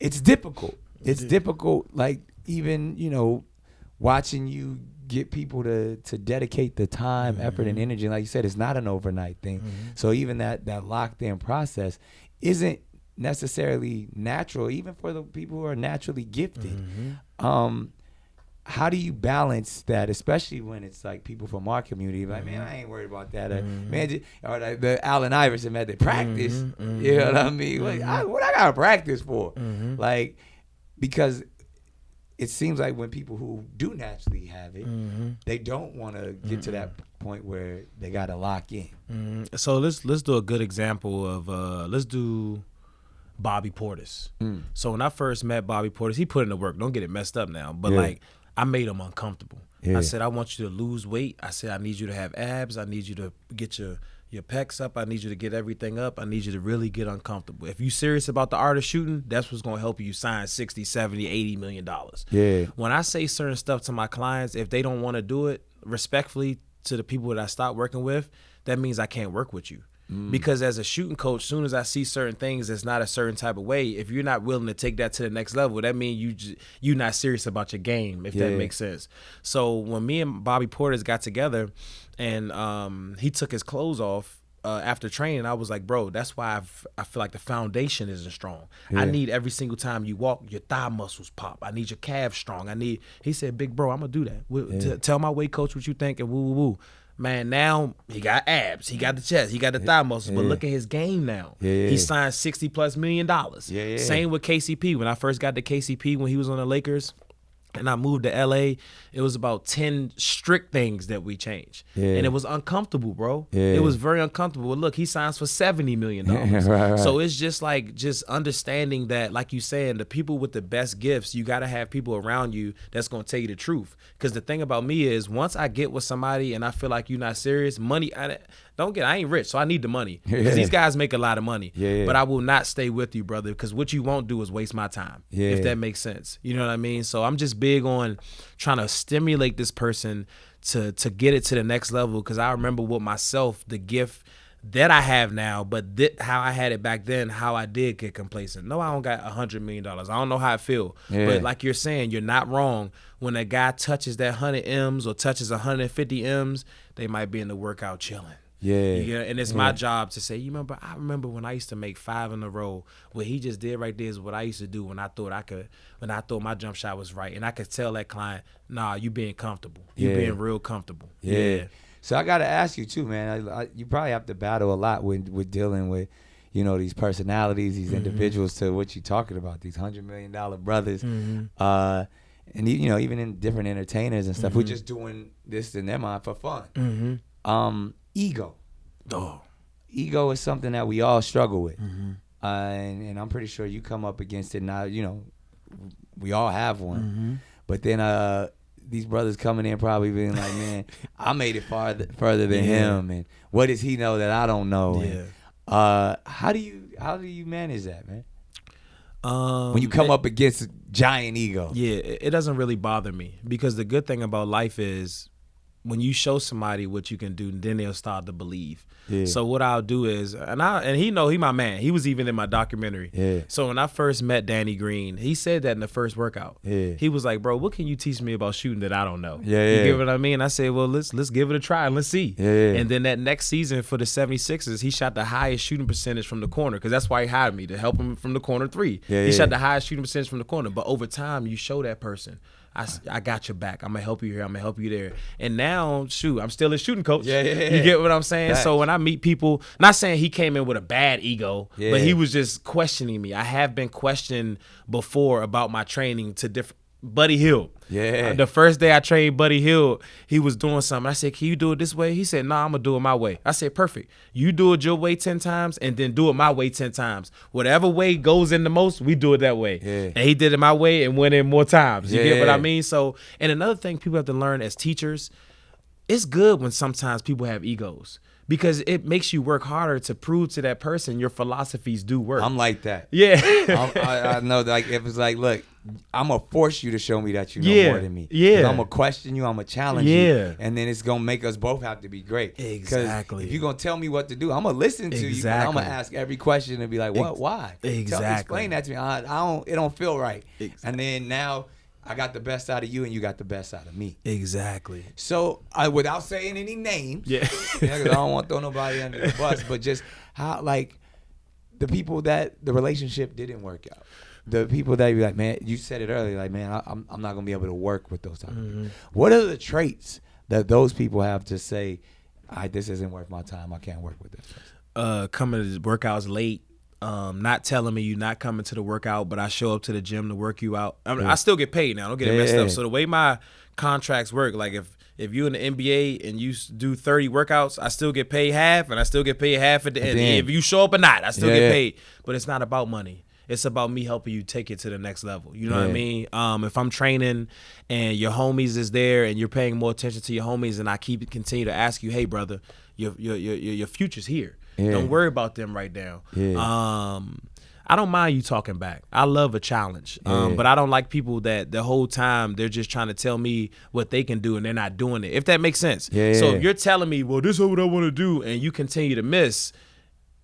[SPEAKER 2] it's difficult. It's difficult. Like, even, you know, watching you get people to dedicate the time, effort, and energy. And like you said, it's not an overnight thing. So even that locked in process isn't necessarily natural, even for the people who are naturally gifted. How do you balance that, especially when it's like people from our community, like, man, I ain't worried about that. Man, or like the Allen Iverson method, practice. You know what I mean? Like, what I gotta practice for? Like, because it seems like when people who do naturally have it, they don't want to get to that point where they got to lock in.
[SPEAKER 1] So let's do a good example of let's do Bobby Portis. So when I first met Bobby Portis, he put in the work. Don't get it messed up now, but like, I made him uncomfortable. I said, I want you to lose weight. I said, I need you to have abs. I need you to get your pecs up. I need you to get everything up. I need you to really get uncomfortable. If you're serious about the art of shooting, that's what's going to help you sign 60, 70, 80 million dollars. When I say certain stuff to my clients, if they don't want to do it, respectfully to the people that I stop working with, that means I can't work with you. Because as a shooting coach, soon as I see certain things that's not a certain type of way, if you're not willing to take that to the next level, that means you're not serious about your game, if that makes sense. So when me and Bobby Portis got together and he took his clothes off after training, I was like, bro, that's why I feel like the foundation isn't strong. I need every single time you walk, your thigh muscles pop. I need your calves strong. He said, big bro, I'm going to do that. Tell my weight coach what you think and woo. Man, now he got abs, he got the chest, he got the thigh muscles, but look at his game now. He signed $60+ million. Same with KCP. When I first got to KCP when he was on the Lakers and I moved to LA, it was about 10 strict things that we changed. And it was uncomfortable, bro. It was very uncomfortable. But look, he signs for $70 million. Right. So it's just like, just understanding that, like you saying, the people with the best gifts, you got to have people around you that's going to tell you the truth. Because the thing about me is, once I get with somebody and I feel like you're not serious, money, I ain't rich, so I need the money. Because these guys make a lot of money. But I will not stay with you, brother, because what you won't do is waste my time, if that makes sense. You know what I mean? So I'm just big on trying to stimulate this person to get it to the next level, because I remember with myself, the gift that I have now, but how I had it back then, how I did get complacent. No, I don't got $100 million. I don't know how I feel. But like you're saying, you're not wrong. When a guy touches that 100 M's or touches 150 M's, they might be in the workout chilling. And it's my job to say, I remember when I used to make 5 in a row. What he just did right there is what I used to do when I thought my jump shot was right. And I could tell that client, nah, you being comfortable. You being real comfortable.
[SPEAKER 2] So I got to ask you too, man. You probably have to battle a lot with dealing with, you know, these personalities, these individuals, to what you're talking about, these $100 million brothers. And, you know, even in different entertainers and stuff, we're just doing this in their mind for fun. Ego. Ego is something that we all struggle with. And I'm pretty sure you come up against it now. You know, we all have one. But then these brothers coming in probably being like, man, I made it further than him. And what does he know that I don't know? And, how do you manage that, man? When you come up against a giant ego.
[SPEAKER 1] It doesn't really bother me, because the good thing about life is, when you show somebody what you can do, then they'll start to believe.
[SPEAKER 2] Yeah.
[SPEAKER 1] So what I'll do is, and he my man. He was even in my documentary.
[SPEAKER 2] Yeah.
[SPEAKER 1] So when I first met Danny Green, he said that in the first workout.
[SPEAKER 2] Yeah.
[SPEAKER 1] He was like, bro, what can you teach me about shooting that I don't know?
[SPEAKER 2] Yeah,
[SPEAKER 1] You
[SPEAKER 2] yeah.
[SPEAKER 1] get what I mean? I said, well, let's give it a try and let's see.
[SPEAKER 2] Yeah, yeah.
[SPEAKER 1] And then that next season for the 76ers, he shot the highest shooting percentage from the corner, because that's why he hired me, to help him from the corner three.
[SPEAKER 2] Yeah,
[SPEAKER 1] he
[SPEAKER 2] yeah.
[SPEAKER 1] shot the highest shooting percentage from the corner. But over time, you show that person, I got your back. I'm going to help you here. I'm going to help you there. And now, shoot, I'm still a shooting coach.
[SPEAKER 2] Yeah, yeah, yeah.
[SPEAKER 1] You get what I'm saying?
[SPEAKER 2] Facts.
[SPEAKER 1] So when I meet people, not saying he came in with a bad ego,
[SPEAKER 2] Yeah.
[SPEAKER 1] but he was just questioning me. I have been questioned before about my training to different. Buddy Hill.
[SPEAKER 2] Yeah.
[SPEAKER 1] The first day I trained Buddy Hill, he was doing something. I said, can you do it this way? He said, nah, I'm going to do it my way. I said, perfect. You do it your way 10 times and then do it my way 10 times. Whatever way goes in the most, we do it that way.
[SPEAKER 2] Yeah.
[SPEAKER 1] And he did it my way and went in more times. You get what
[SPEAKER 2] Yeah.
[SPEAKER 1] I mean? So, and another thing people have to learn as teachers, it's good when sometimes people have egos, because it makes you work harder to prove to that person your philosophies do work.
[SPEAKER 2] I'm like that.
[SPEAKER 1] Yeah.
[SPEAKER 2] I know, like, if it's like, look, I'm gonna force you to show me that you know
[SPEAKER 1] Yeah.
[SPEAKER 2] more than me.
[SPEAKER 1] Yeah.
[SPEAKER 2] 'Cause I'm gonna question you. I'm gonna challenge
[SPEAKER 1] Yeah.
[SPEAKER 2] you, and then it's gonna make us both have to be great. 'Cause
[SPEAKER 1] Exactly.
[SPEAKER 2] if you're gonna tell me what to do, I'm gonna listen to you. And I'm
[SPEAKER 1] Exactly.
[SPEAKER 2] gonna ask every question and be like, what? Why?
[SPEAKER 1] Exactly.
[SPEAKER 2] Explain that to me. I don't. It don't feel right.
[SPEAKER 1] Exactly.
[SPEAKER 2] And then now I got the best out of you, and you got the best out of me.
[SPEAKER 1] Exactly.
[SPEAKER 2] So without saying any names,
[SPEAKER 1] Yeah.
[SPEAKER 2] 'cause I don't want to throw nobody under the bus, but just how, like, the people that the relationship didn't work out. The people that you're like, man, you said it earlier, like, man, I'm not going to be able to work with those type of people. What are the traits that those people have to say, this isn't worth my time, I can't work with this person?
[SPEAKER 1] Coming to workouts late, not telling me you're not coming to the workout, but I show up to the gym to work you out. I still get paid now. Don't get it messed up. So the way my contracts work, like if you're in the NBA and you do 30 workouts, I still get paid half, and I still get paid half at the end. If you show up or not, I still get paid. But it's not about money. It's about me helping you take it to the next level. You know what I mean? If I'm training and your homies is there and you're paying more attention to your homies, and I continue to ask you, hey brother, your future's here.
[SPEAKER 2] Yeah.
[SPEAKER 1] Don't worry about them right now.
[SPEAKER 2] Yeah.
[SPEAKER 1] I don't mind you talking back. I love a challenge. But I don't like people that the whole time they're just trying to tell me what they can do and they're not doing it, if that makes sense.
[SPEAKER 2] Yeah.
[SPEAKER 1] So if you're telling me, well, this is what I want to do, and you continue to miss,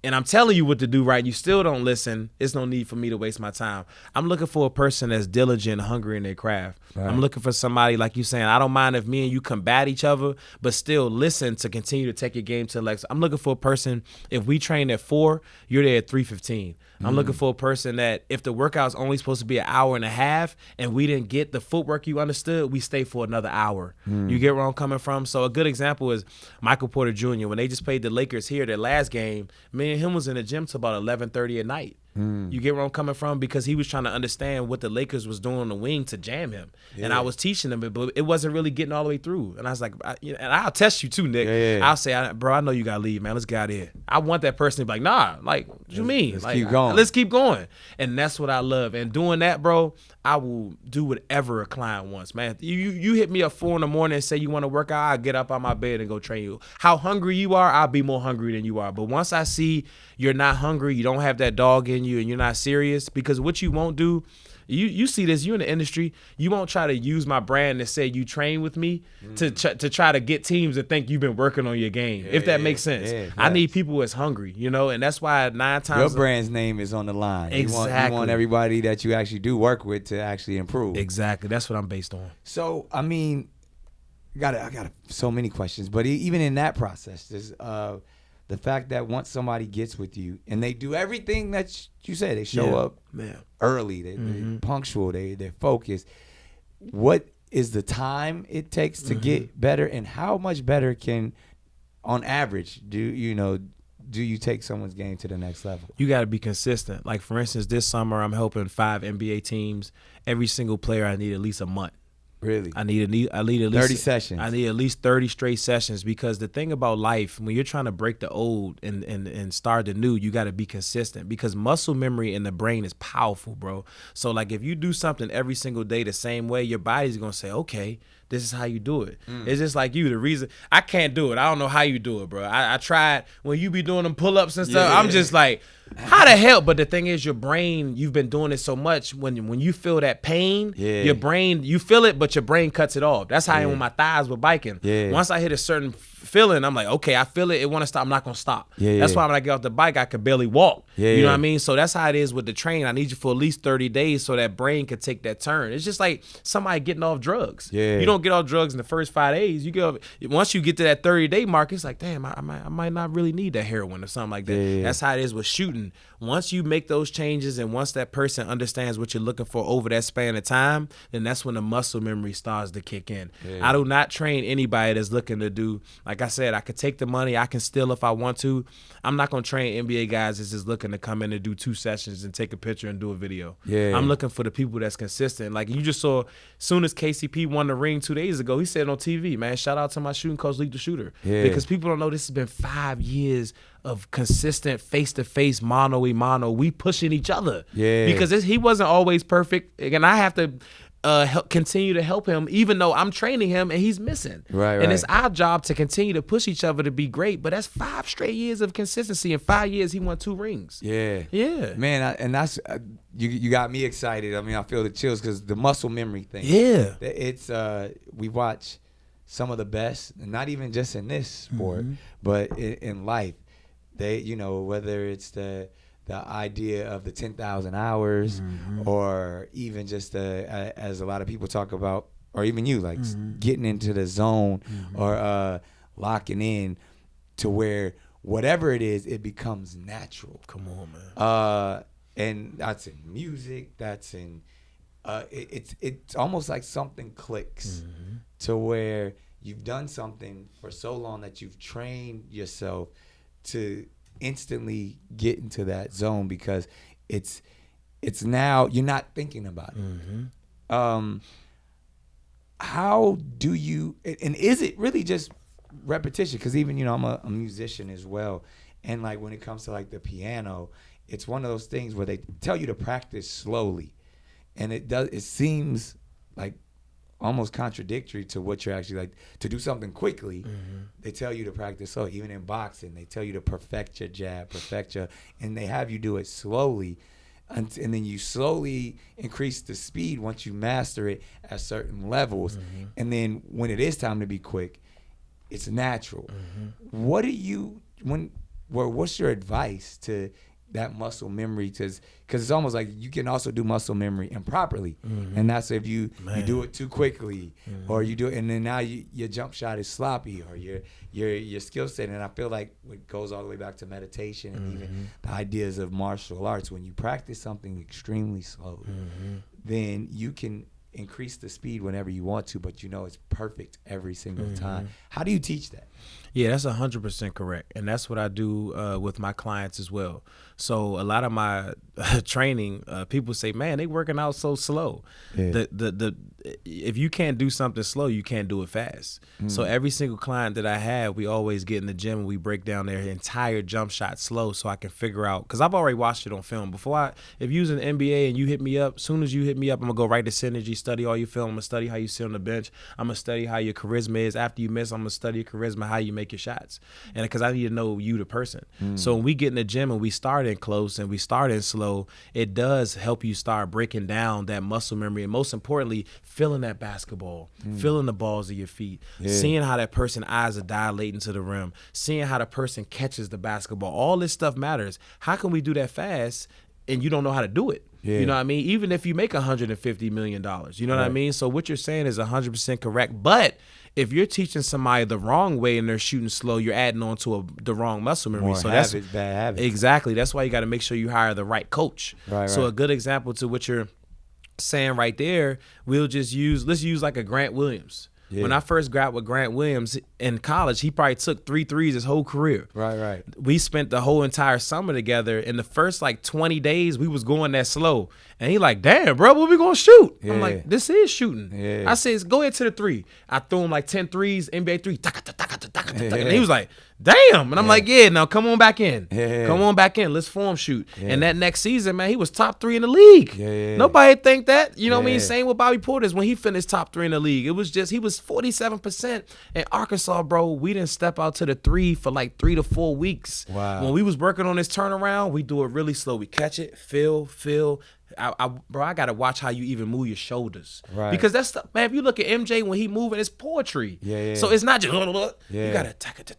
[SPEAKER 1] and I'm telling you what to do right, and you still don't listen, it's no need for me to waste my time. I'm looking for a person that's diligent and hungry in their craft.
[SPEAKER 2] Right.
[SPEAKER 1] I'm looking for somebody, like you saying, I don't mind if me and you combat each other, but still listen to continue to take your game to the next. I'm looking for a person, if we train at 4, you're there at 3:15. I'm looking for a person that if the workout's only supposed to be an hour and a half and we didn't get the footwork you understood, we stay for another hour. You get where I'm coming from? So a good example is Michael Porter Jr. When they just played the Lakers here, their last game, me and him was in the gym till about 11:30 at night. You get where I'm coming from? Because he was trying to understand what the Lakers was doing on the wing to jam him. And I was teaching him, but it wasn't really getting all the way through. And I was like, and I'll test you too, Nick.
[SPEAKER 2] Yeah.
[SPEAKER 1] I'll say, bro, I know you got to leave, man. Let's get out of here. I want that person to be like, nah, like, what you mean?
[SPEAKER 2] Let's
[SPEAKER 1] like,
[SPEAKER 2] keep going.
[SPEAKER 1] Let's keep going. And that's what I love. And doing that, bro, I will do whatever a client wants, man. You hit me up 4 a.m. and say you want to work out, I'll get up out my bed and go train you. How hungry you are, I'll be more hungry than you are. But once I see you're not hungry, you don't have that dog in you, and you're not serious, because what you won't do, you see this, you in the industry, you won't try to use my brand to say you train with me to try to get teams to think you've been working on your game, if that makes sense.
[SPEAKER 2] Yeah,
[SPEAKER 1] I need people that's hungry, and that's why 9 times
[SPEAKER 2] your brand's name is on the line.
[SPEAKER 1] Exactly.
[SPEAKER 2] You want everybody that you actually do work with to actually improve.
[SPEAKER 1] Exactly. That's what I'm based on.
[SPEAKER 2] So, I mean, I got so many questions, but even in that process, there's the fact that once somebody gets with you and they do everything that you say, they show up early, they're punctual, they're focused. What is the time it takes to get better, and how much better can, on average, do you take someone's game to the next level?
[SPEAKER 1] You got to be consistent. Like, for instance, this summer I'm helping 5 NBA teams. Every single player, I need at least a month.
[SPEAKER 2] Really?
[SPEAKER 1] I need at least
[SPEAKER 2] 30 sessions.
[SPEAKER 1] I need at least 30 straight sessions, because the thing about life, when you're trying to break the old and start the new, you got to be consistent, because muscle memory in the brain is powerful, bro. So like if you do something every single day the same way, your body's going to say, okay, This is how you do it. It's just like you. The reason I can't do it, I don't know how you do it, bro. I tried when you be doing them pull-ups and stuff. I'm just like, how the hell? But the thing is, your brain, you've been doing it so much. When you feel that pain, your brain, you feel it, but your brain cuts it off. That's how I am with my thighs with biking. Once I hit a certain feeling, I'm like, okay, I feel it. It want to stop. I'm not gonna stop. That's why when I get off the bike, I can barely walk. You know what I mean? So that's how it is with the training. I need you for at least 30 days so that brain can take that turn. It's just like somebody getting off drugs. You don't get off drugs in the first 5 days. You get off, once you get to that 30-day mark, it's like, damn, I might not really need that heroin or something like that. That's how it is with shooting. Once you make those changes and once that person understands what you're looking for over that span of time, then that's when the muscle memory starts to kick in. I do not train anybody that's looking to do, like I said, I could take the money, I can steal if I want to. I'm not going to train NBA guys that's just looking to come in and do 2 sessions and take a picture and do a video. I'm looking for the people that's consistent. Like you just saw, as soon as KCP won the ring 2 days ago, he said on TV, man, shout out to my shooting coach, Lethal Shooter. Because people don't know this has been 5 years of consistent face-to-face, mano-a-mano. We pushing each other. Because he wasn't always perfect. And I have to continue to help him, even though I'm training him and he's missing. And it's our job to continue to push each other to be great. But that's 5 straight years of consistency. In 5 years, he won 2 rings.
[SPEAKER 2] Man, and that's you got me excited. I mean, I feel the chills because the muscle memory thing. It's we watch some of the best, not even just in this sport, but in life. They, you know, whether it's the idea of the 10,000 hours or even just as a lot of people talk about, or even you, like getting into the zone or locking in to where whatever it is, it becomes natural.
[SPEAKER 1] Come on, man.
[SPEAKER 2] And that's in music, that's in it's almost like something clicks to where you've done something for so long that you've trained yourself to instantly get into that zone because it's now you're not thinking about it. How do you, and is it really just repetition? Because even, you know, I'm a musician as well, and like when it comes to like the piano, it's one of those things where they tell you to practice slowly, and it seems like almost contradictory to what you're actually like to do something quickly. They tell you to practice slow. Even in boxing, they tell you to perfect your jab, and they have you do it slowly, and then you slowly increase the speed once you master it at certain levels, and then when it is time to be quick, it's natural. What do you what's your advice to that muscle memory? Because it's almost like you can also do muscle memory improperly, and that's if you do it too quickly, or you do it and then now your jump shot is sloppy, or your skill set. And I feel like it goes all the way back to meditation and even the ideas of martial arts. When you practice something extremely slowly, then you can increase the speed whenever you want to, but you know it's perfect every single time. How do you teach that?
[SPEAKER 1] Yeah, that's 100% correct. And that's what I do with my clients as well. So a lot of my training, people say, man, they working out so slow. If you can't do something slow, you can't do it fast. So every single client that I have, we always get in the gym and we break down their entire jump shot slow so I can figure out, because I've already watched it on film. If you was in the NBA and you hit me up, soon as you hit me up, I'm going to go right to Synergy, study all your film. I'm going to study how you sit on the bench. I'm going to study how your charisma is. After you miss, I'm going to study your charisma, how you make your shots. And because I need to know you, the person. So when we get in the gym and we start in close and we start in slow, it does help you start breaking down that muscle memory, and most importantly, feeling that basketball, feeling the balls of your feet, seeing how that person's eyes are dilating to the rim, seeing how the person catches the basketball. All this stuff matters. How can we do that fast and you don't know how to do it? You know what I mean? Even if you make $150 million, you know what I mean? So what you're saying is 100% correct. But if you're teaching somebody the wrong way and they're shooting slow, you're adding on to the wrong muscle memory.
[SPEAKER 2] More
[SPEAKER 1] so
[SPEAKER 2] habits, bad habits.
[SPEAKER 1] Exactly. That's why you got to make sure you hire the right coach. So a good example to what you're saying right there, let's use like a Grant Williams. When I first got with Grant Williams in college, he probably took 3 threes his whole career. We spent the whole entire summer together. In the first like 20 days, we was going that slow. And he like, damn, bro, what we gonna shoot? I'm like, this is shooting. I said, go ahead to the 3. I threw him like 10 threes, NBA 3. And he was like, damn. And I'm like, yeah, now come on back in.
[SPEAKER 2] Yeah.
[SPEAKER 1] Come on back in. Let's form shoot.
[SPEAKER 2] Yeah.
[SPEAKER 1] And that next season, man, he was top 3 in the league.
[SPEAKER 2] Yeah.
[SPEAKER 1] Nobody think that. You know what I mean?
[SPEAKER 2] Yeah.
[SPEAKER 1] Same with Bobby Portis when he finished top 3 in the league. It was just, he was 47%. In Arkansas, bro, we didn't step out to the 3 for like 3 to 4 weeks.
[SPEAKER 2] Wow.
[SPEAKER 1] When we was working on this turnaround, we do it really slow. We catch it, feel. Bro, I gotta watch how you even move your shoulders,
[SPEAKER 2] Right.
[SPEAKER 1] because that's the, man. If you look at MJ when he moving, it's poetry.
[SPEAKER 2] Yeah.
[SPEAKER 1] So it's not just
[SPEAKER 2] Yeah.
[SPEAKER 1] you gotta tack it.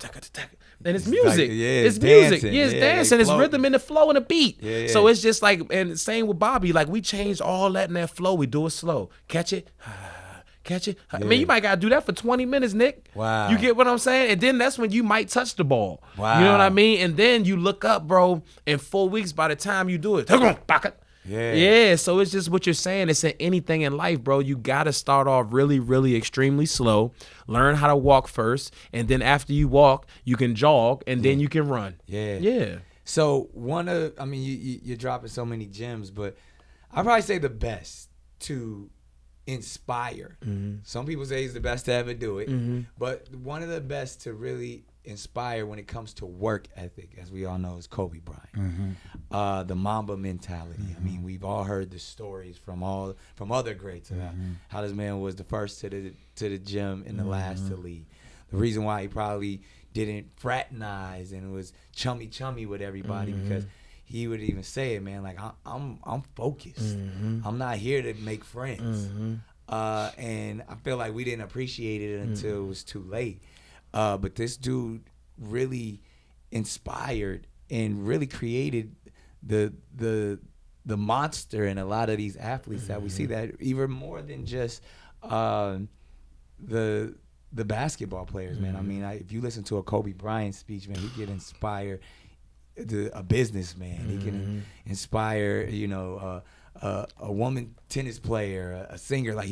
[SPEAKER 1] And it's music.
[SPEAKER 2] Like, yeah,
[SPEAKER 1] it's
[SPEAKER 2] it's
[SPEAKER 1] music.
[SPEAKER 2] dancing.
[SPEAKER 1] Yeah, it's
[SPEAKER 2] Yeah,
[SPEAKER 1] dancing.
[SPEAKER 2] they
[SPEAKER 1] It's
[SPEAKER 2] float.
[SPEAKER 1] rhythm and the flow and the beat.
[SPEAKER 2] Yeah.
[SPEAKER 1] So it's just like, and same with Bobby. Like we changed all that in that flow. We do it slow. Catch it. Catch it. I mean, you might gotta do that for 20 minutes, Nick.
[SPEAKER 2] Wow.
[SPEAKER 1] You get what I'm saying? And then that's when you might touch the ball.
[SPEAKER 2] Wow.
[SPEAKER 1] You know what I mean? And then you look up, bro. In 4 weeks, by the time you do it, yeah. So it's just what you're saying. It's in anything in life, bro. You got to start off really, really extremely slow. Learn how to walk first. And then after you walk, you can jog and then you can run. Yeah.
[SPEAKER 2] So you're dropping so many gems, but I'd probably say the best to inspire.
[SPEAKER 1] Mm-hmm.
[SPEAKER 2] Some people say he's the best to ever do it, but one of the best to really inspire when it comes to work ethic, as we all know, is Kobe Bryant. The Mamba mentality. I mean, we've all heard the stories from other greats about how this man was the first to the gym and the last to leave. The reason why he probably didn't fraternize and was chummy with everybody because he would even say it, man, like I'm focused. I'm not here to make friends. And I feel like we didn't appreciate it until it was too late. But this dude really inspired and really created the monster in a lot of these athletes that we see, that even more than just the basketball players, man. I mean, if you listen to a Kobe Bryant speech, man, he can inspire a businessman. He can inspire, a woman tennis player, a singer. Like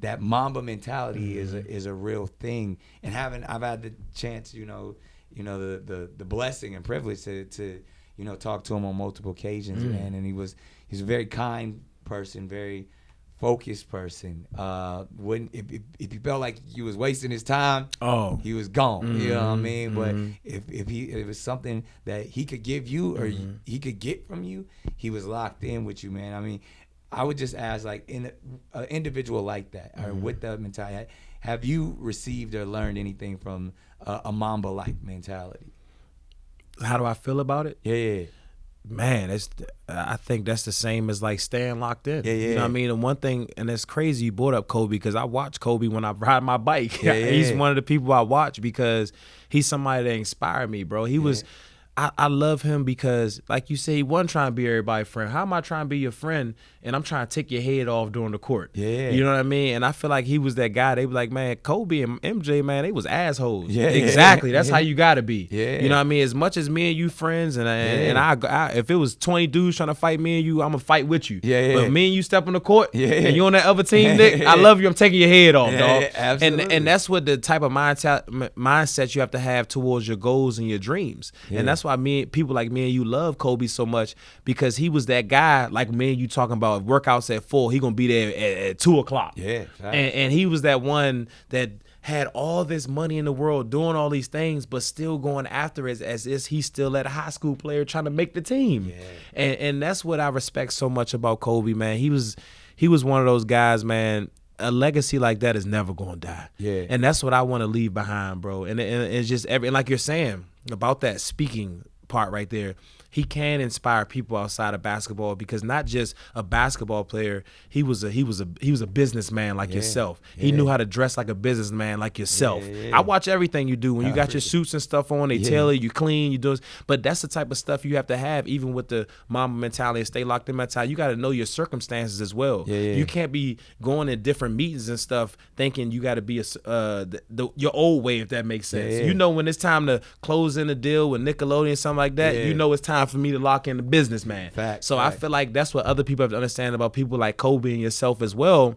[SPEAKER 2] that Mamba mentality is a real thing. And I've had the chance, the blessing and privilege to talk to him on multiple occasions, man. And he's a very kind person, very focused person. If he felt like you was wasting his time, he was gone. You know what I mean? But if it was something that he could give you or he could get from you, he was locked in with you, man. I mean, I would just ask, like, in an individual like that, or with that mentality, have you received or learned anything from a Mamba-like mentality?
[SPEAKER 1] How do I feel about it?
[SPEAKER 2] Yeah.
[SPEAKER 1] Man, I think that's the same as like staying locked in.
[SPEAKER 2] Yeah.
[SPEAKER 1] You know what I mean? And one thing, and it's crazy you brought up Kobe, because I watch Kobe when I ride my bike.
[SPEAKER 2] Yeah.
[SPEAKER 1] He's one of the people I watch because he's somebody that inspired me, bro. He was, I love him because, like you say, he wasn't trying to be everybody's friend. How am I trying to be your friend and I'm trying to take your head off during the court?
[SPEAKER 2] Yeah.
[SPEAKER 1] You know what I mean? And I feel like he was that guy. They were like, man, Kobe and MJ, man, they was assholes.
[SPEAKER 2] Yeah.
[SPEAKER 1] Exactly. That's how you got to be.
[SPEAKER 2] Yeah.
[SPEAKER 1] You know what I mean? As much as me and you friends, and I if it was 20 dudes trying to fight me and you, I'm going to fight with you.
[SPEAKER 2] Yeah.
[SPEAKER 1] But me and you step on the court and you on that other team, Nick, I love you. I'm taking your head off, dog.
[SPEAKER 2] Yeah, absolutely.
[SPEAKER 1] And that's what the type of mindset you have to have towards your goals and your dreams.
[SPEAKER 2] Yeah.
[SPEAKER 1] And that's why people like me and you love Kobe so much, because he was that guy, like me and you talking about workouts at 4, he gonna be there at 2 o'clock.
[SPEAKER 2] Yeah.
[SPEAKER 1] And he was that one that had all this money in the world, doing all these things, but still going after it as if he's still that high school player trying to make the team.
[SPEAKER 2] Yeah.
[SPEAKER 1] And that's what I respect so much about Kobe, man. He was one of those guys, man. A legacy like that is never gonna die.
[SPEAKER 2] Yeah.
[SPEAKER 1] And that's what I want to leave behind, bro. And it's just and like you're saying about that speaking part right there, he can inspire people outside of basketball, because not just a basketball player, he was a businessman like yourself. He knew how to dress like a businessman like yourself. I watch everything you do when you got your suits and stuff on. They tailor, you clean, you do. But that's the type of stuff you have to have, even with the Mamba mentality and stay locked in mentality. You got to know your circumstances as well. You can't be going to different meetings and stuff thinking you got to be your old way, if that makes sense. You know, when it's time to close in a deal with Nickelodeon, something like that, you know it's time for me to lock in the businessman. I feel like that's what other people have to understand about people like Kobe and yourself as well.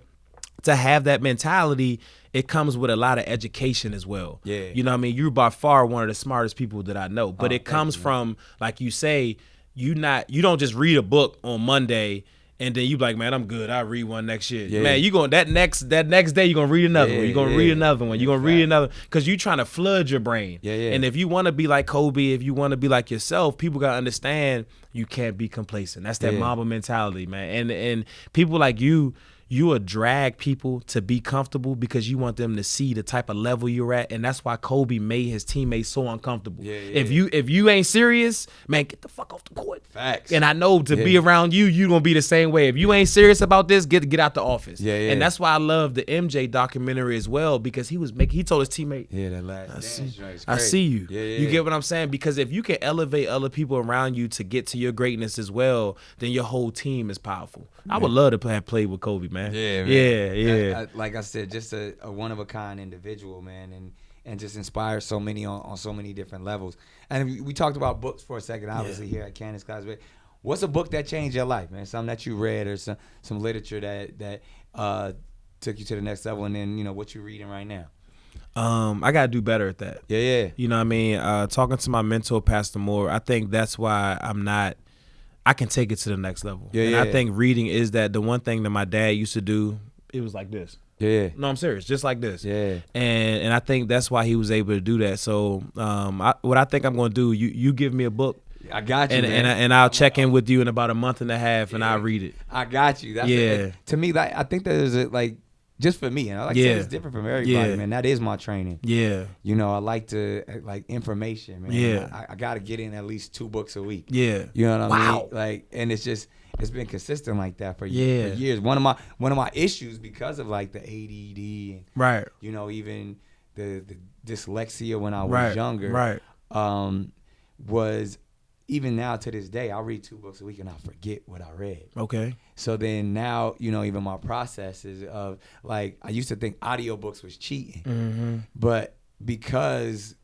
[SPEAKER 1] To have that mentality, it comes with a lot of education as well. You know what I mean? You're by far one of the smartest people that I know. But it comes from, like you say, you don't just read a book on Monday And then you be like, man, I'm good. I'll read one next year.
[SPEAKER 2] Yeah.
[SPEAKER 1] Man, you going that next day, you're gonna read another one. You're gonna read another one. You're gonna read another, because you trying to flood your brain.
[SPEAKER 2] Yeah.
[SPEAKER 1] And if you want to be like Kobe, if you want to be like yourself, people gotta understand you can't be complacent. That's that Mamba mentality, man. And people like you will drag people to be comfortable because you want them to see the type of level you're at, and that's why Kobe made his teammates so uncomfortable. If you ain't serious, man, get the fuck off the court.
[SPEAKER 2] Facts.
[SPEAKER 1] And I know to be around you gonna be the same way. If you ain't serious about this, get out the office. And that's why I love the MJ documentary as well, because he told his teammate,
[SPEAKER 2] that last
[SPEAKER 1] I see you.
[SPEAKER 2] Yeah.
[SPEAKER 1] You get what I'm saying? Because if you can elevate other people around you to get to your greatness as well, then your whole team is powerful. I would love to have played with Kobe, man. Yeah.
[SPEAKER 2] Like I said, just a one of a kind individual, man, and just inspires so many on so many different levels. And we talked about books for a second, obviously here at Candace Class. But what's a book that changed your life, man? Something that you read or some literature that took you to the next level, and then what you're reading right now.
[SPEAKER 1] I gotta do better at that.
[SPEAKER 2] Yeah.
[SPEAKER 1] You know what I mean? Talking to my mentor, Pastor Moore, I think that's why I can take it to the next level. I think reading is that. The one thing that my dad used to do, it was like this. No, I'm serious, just like this. And I think that's why he was able to do that. So what I think I'm gonna do, you give me a book.
[SPEAKER 2] I got you,
[SPEAKER 1] and I'll check in with you in about a month and a half, and I'll read it.
[SPEAKER 2] I got you. That's to me, like, I think there's just for me, and like I said, it's different from everybody, man. That is my training. I like to information, man. I got to get in at least 2 books a week. You know what I mean? Like, and it's been consistent like that for years. One of my issues, because of like the ADD and even the dyslexia when I was younger, was, even now to this day, I'll read 2 books a week and I'll forget what I read.
[SPEAKER 1] Okay.
[SPEAKER 2] So then now, even my processes of, like, I used to think audiobooks was cheating. But because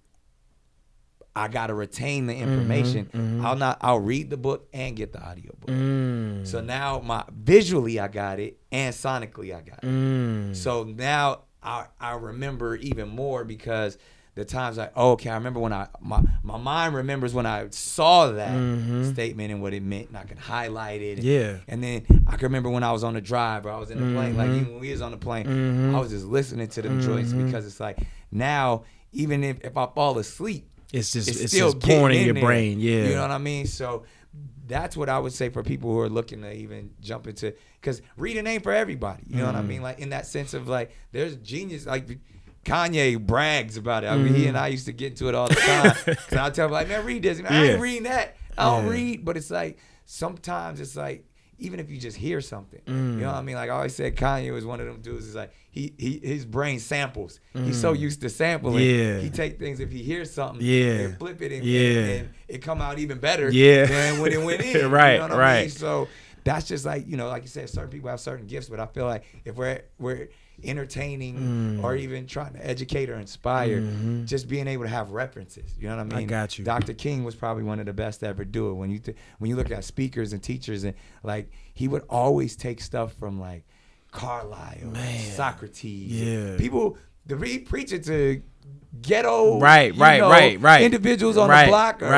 [SPEAKER 2] I got to retain the information, I'll read the book and get the audiobook. So now visually I got it, and sonically I got it. So now I remember even more, because the times I remember when my mind remembers when I saw that statement and what it meant, and I can highlight it. And then I can remember when I was on the drive, or I was in the plane, like even when we was on the plane, I was just listening to them joints, because it's like, now, even if I fall asleep, it's still pouring in your brain. You know what I mean? So that's what I would say for people who are looking to even jump into, because reading ain't for everybody. You know what I mean? Like, in that sense of, like, there's genius, like Kanye brags about it. I mean, he and I used to get into it all the time. Cause I'll tell him, like, man, read this. Man, I ain't reading that. I don't read. But it's like, sometimes it's like, even if you just hear something, you know what I mean? Like, I always said, Kanye was one of them dudes. It's like, his brain samples. He's so used to sampling. He take things, if he hears something, and flip it, and it come out even better than when it went in. You know what I mean? So that's just like, like you said, certain people have certain gifts, but I feel like if we're entertaining or even trying to educate or inspire, just being able to have references. You know what I mean?
[SPEAKER 1] I got you.
[SPEAKER 2] Dr. King was probably one of the best to ever do it. When you look at speakers and teachers, and like, he would always take stuff from like Carlisle, Socrates, people to preach it to ghetto, individuals on the block, or,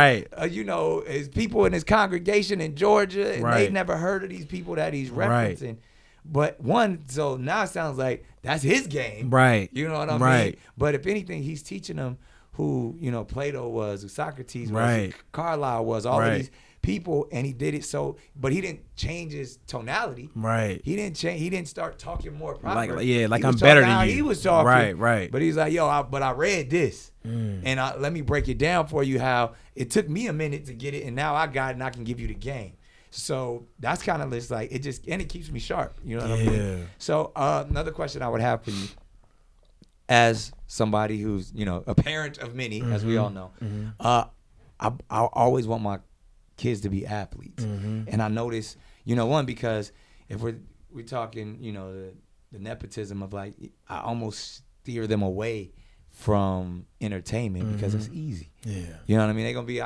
[SPEAKER 2] as people in his congregation in Georgia, and they never heard of these people that he's referencing. But so now it sounds like that's his game. You know what I mean? But if anything, he's teaching them who, Plato was, who Socrates was, who Carlisle was, all of these people, and he did it so, but he didn't change his tonality. He didn't change, he didn't start talking more proper.
[SPEAKER 1] Like I'm better than you.
[SPEAKER 2] He was talking.
[SPEAKER 1] Right.
[SPEAKER 2] But he's like, but I read this. And let me break it down for you, how it took me a minute to get it, and now I got it, and I can give you the game. So that's kind of just like, and it keeps me sharp. You know what I mean? So another question I would have for you, as somebody who's, a parent of many, as we all know, I always want my kids to be athletes. And I notice, one, because if we're talking, the nepotism of, like, I almost steer them away from entertainment because it's easy. You know what I mean? They're gonna be,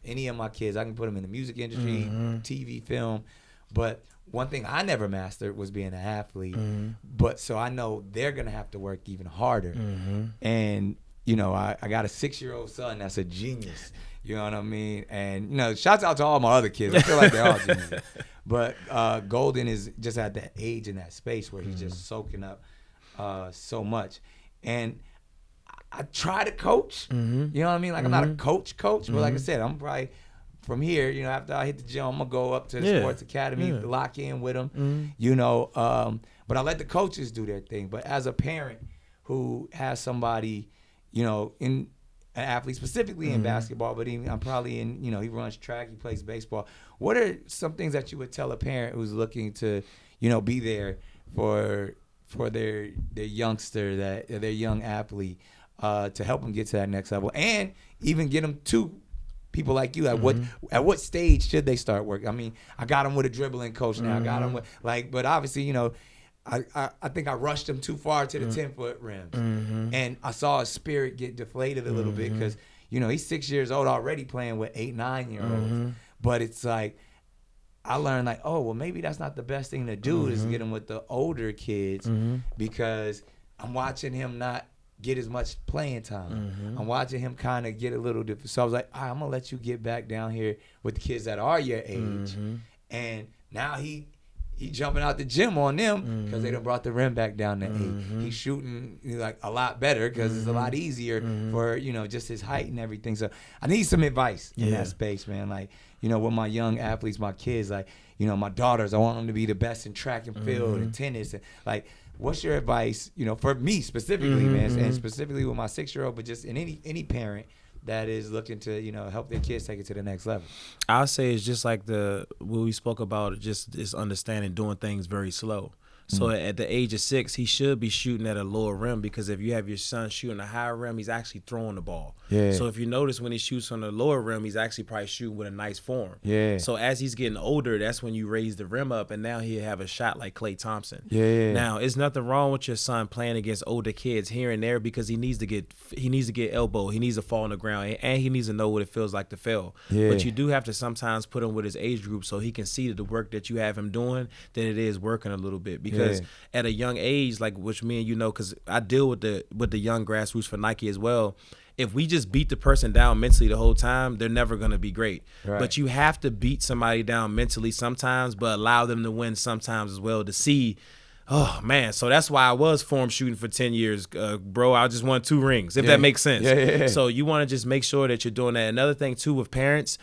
[SPEAKER 2] any of my kids, I can put them in the music industry, TV, film. But one thing I never mastered was being an athlete. But so I know they're gonna have to work even harder. And I got a 6-year-old son that's a genius. You know what I mean? And shouts out to all my other kids. I feel like they're all geniuses. But Golden is just at that age in that space where he's just soaking up so much. And I try to coach. You know what I mean? Like I'm not a coach, but like I said, I'm probably from here. You know, after I hit the gym, I'm gonna go up to the sports academy, lock in with them. You know, but I let the coaches do their thing. But as a parent who has somebody, you know, in an athlete specifically in basketball, but even I'm probably in, you know, he runs track, he plays baseball. What are some things that you would tell a parent who's looking to, you know, be there for their youngster, their young athlete, to help them get to that next level, and even get them to people like you? At what stage should they start working? I mean, I got them with a dribbling coach now. I got them with but obviously, you know, I think I rushed him too far to the 10-foot rims, and I saw his spirit get deflated a little bit because, you know, he's 6 years old already playing with 8, 9-year-olds. But it's like I learned like, oh well, maybe that's not the best thing to do is get him with the older kids because I'm watching him not get as much playing time. I'm watching him kind of get a little different. So I was like, all right, I'm gonna let you get back down here with the kids that are your age, and now he jumping out the gym on them because they done brought the rim back down to 8. He's shooting like a lot better because it's a lot easier for, you know, just his height and everything. So I need some advice in that space, man. Like, you know, with my young athletes, my kids, like, you know, my daughters, I want them to be the best in track and field and tennis. And like, what's your advice, you know, for me specifically, man, and specifically with my 6-year-old, but just in any parent that is looking to, you know, help their kids take it to the next level?
[SPEAKER 1] I'll say it's just like what we spoke about, just this understanding doing things very slow. So at the age of 6, he should be shooting at a lower rim, because if you have your son shooting a higher rim, he's actually throwing the ball. Yeah. So if you notice when he shoots on the lower rim, he's actually probably shooting with a nice form. Yeah. So as he's getting older, that's when you raise the rim up, and now he'll have a shot like Klay Thompson. Yeah. Now, it's nothing wrong with your son playing against older kids here and there, because he needs to get elbow, he needs to fall on the ground, and he needs to know what it feels like to fail. Yeah. But you do have to sometimes put him with his age group so he can see the work that you have him doing, that it is working a little bit. Because at a young age, like which me and you know, because I deal with the young grassroots for Nike as well. If we just beat the person down mentally the whole time, they're never going to be great. Right. But you have to beat somebody down mentally sometimes, but allow them to win sometimes as well, to see, oh, man. So that's why I was form shooting for 10 years, bro. I just won 2 rings, if that makes sense. Yeah. So you want to just make sure that you're doing that. Another thing, too, with parents,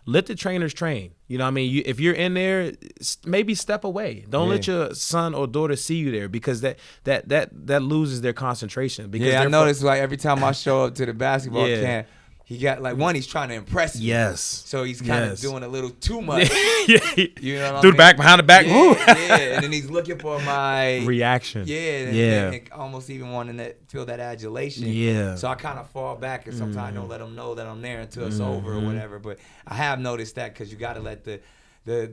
[SPEAKER 1] let the trainers train. You know what I mean? If you're in there, maybe step away. Don't let your son or daughter see you there, because that loses their concentration. Because
[SPEAKER 2] I noticed like every time I show up to the basketball camp, he got like he's trying to impress me. Yes. So he's kind of doing a little too much. You know what
[SPEAKER 1] Through the back, behind the back.
[SPEAKER 2] And then he's looking for my
[SPEAKER 1] reaction.
[SPEAKER 2] And almost even wanting to feel that adulation. Yeah. So I kind of fall back, and sometimes I don't let them know that I'm there until it's over or whatever. But I have noticed that, because you got to let the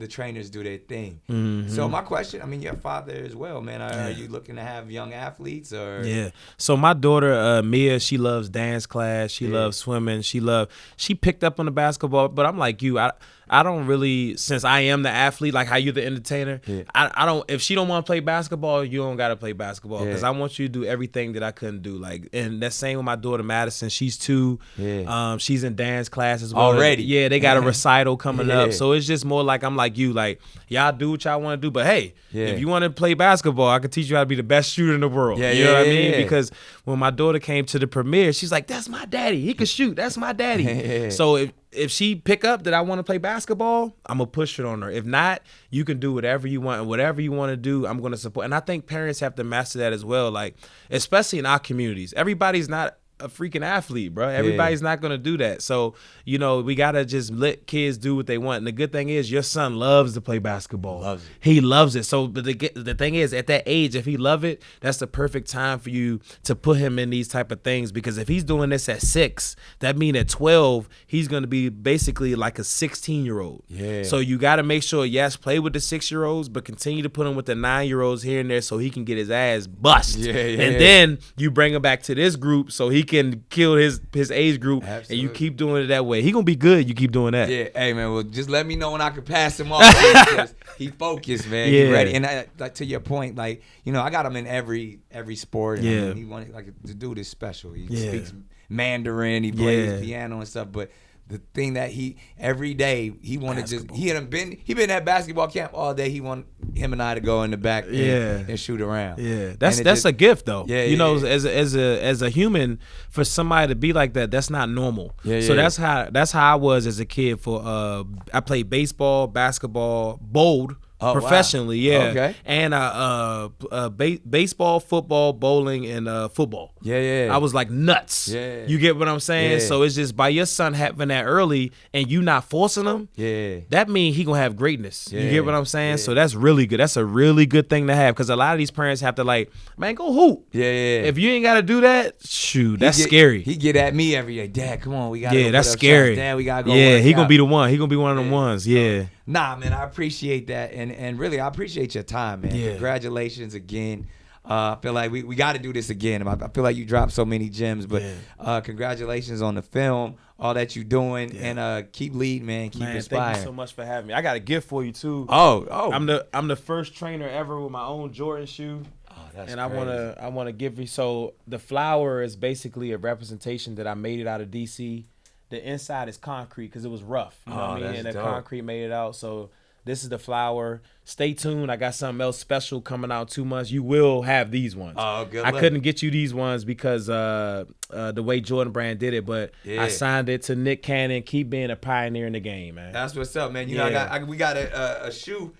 [SPEAKER 2] trainers do their thing. So my question, I mean, you're a father as well, man. Are you looking to have young athletes or? Yeah.
[SPEAKER 1] So my daughter, Mia, she loves dance class. She loves swimming. She picked up on the basketball, but I'm like you. I don't really, since I am the athlete, like how you're the entertainer, I don't, if she don't want to play basketball, you don't got to play basketball, because I want you to do everything that I couldn't do. Like, and that's same with my daughter, Madison. She's 2. She's in dance class as well.
[SPEAKER 2] Already.
[SPEAKER 1] Yeah, they got a recital coming up. So it's just more like, I'm like you, like, y'all do what y'all want to do, but hey, if you want to play basketball, I can teach you how to be the best shooter in the world. You know what I mean? Because when my daughter came to the premiere, she's like, that's my daddy. He can shoot. That's my daddy. So if she pick up that I want to play basketball, I'm going to push it on her. If not, you can do whatever you want. And whatever you want to do, I'm going to support. And I think parents have to master that as well, like, especially in our communities. Everybody's not a freaking athlete, bro. Everybody's not going to do that. So, you know, we got to just let kids do what they want. And the good thing is your son loves to play basketball. He loves it. So, but the thing is, at that age, if he love it, that's the perfect time for you to put him in these type of things. Because if he's doing this at 6, that means at 12, he's going to be basically like a 16-year-old. So you got to make sure, yes, play with the 6-year-olds, but continue to put him with the 9-year-olds here and there so he can get his ass bust. And then you bring him back to this group so he can kill his age group. Absolutely. And you keep doing it that way. He gonna be good. You keep doing that.
[SPEAKER 2] Yeah, hey man, well just let me know when I can pass him off, because he focused, man. He ready. And like to your point, like, you know, I got him in every sport. And I mean, he wanted, like, the dude is special. He speaks Mandarin. He plays piano and stuff. But the thing that every day he wanted he been at basketball camp all day. He wanted him and I to go in the back and shoot around.
[SPEAKER 1] Yeah, that's a gift though. Yeah, you know, as a human, for somebody to be like that, that's not normal. So that's how I was as a kid. I played baseball, basketball, bowled. Professionally,
[SPEAKER 2] wow. Okay.
[SPEAKER 1] And baseball, football, bowling, and football. I was like nuts. You get what I'm saying? So it's just by your son having that early and you not forcing him. That means he gonna have greatness. You get what I'm saying? So that's really good. That's a really good thing to have, because a lot of these parents have to like, man, go hoop. If you ain't gotta do that, shoot, that's scary.
[SPEAKER 2] He get at me every day. Dad, come on, we gotta.
[SPEAKER 1] Yeah, that's scary.
[SPEAKER 2] Dad, we gotta go.
[SPEAKER 1] Yeah, he gonna be the one. He gonna be one of them ones. Yeah.
[SPEAKER 2] Nah, man, I appreciate that, and really, I appreciate your time, man. Congratulations again. I feel like we got to do this again. I feel like you dropped so many gems, but congratulations on the film, all that you're doing, and keep leading, man. Keep inspiring.
[SPEAKER 1] Thank you so much for having me. I got a gift for you too.
[SPEAKER 2] Oh,
[SPEAKER 1] I'm the first trainer ever with my own Jordan shoe.
[SPEAKER 2] That's
[SPEAKER 1] and
[SPEAKER 2] crazy.
[SPEAKER 1] I wanna give you. So the flower is basically a representation that I made it out of DC. The inside is concrete because it was rough. You know what I mean? And the concrete made it out. So this is the flower. Stay tuned. I got something else special coming out 2 months. You will have these ones.
[SPEAKER 2] Oh, good.
[SPEAKER 1] I couldn't get you these ones because the way Jordan Brand did it, but I signed it to Nick Cannon. Keep being a pioneer in the game, man.
[SPEAKER 2] That's what's up, man. You know, we got a shoe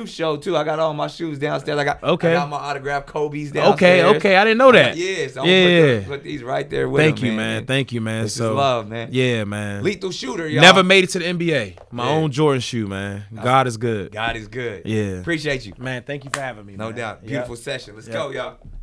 [SPEAKER 2] show too. I got all my shoes downstairs. I got my autographed Kobe's downstairs.
[SPEAKER 1] Okay. I didn't know that.
[SPEAKER 2] So I'm gonna put these right there with
[SPEAKER 1] Thank
[SPEAKER 2] him,
[SPEAKER 1] you, man. Thank you, man.
[SPEAKER 2] This is love, man.
[SPEAKER 1] Yeah, man.
[SPEAKER 2] Lethal shooter, y'all.
[SPEAKER 1] Never made it to the NBA. My own Jordan shoe, man. God is good.
[SPEAKER 2] God is good.
[SPEAKER 1] Yeah.
[SPEAKER 2] Appreciate you.
[SPEAKER 1] Man, thank you for having me.
[SPEAKER 2] No doubt. Beautiful session. Let's go, y'all.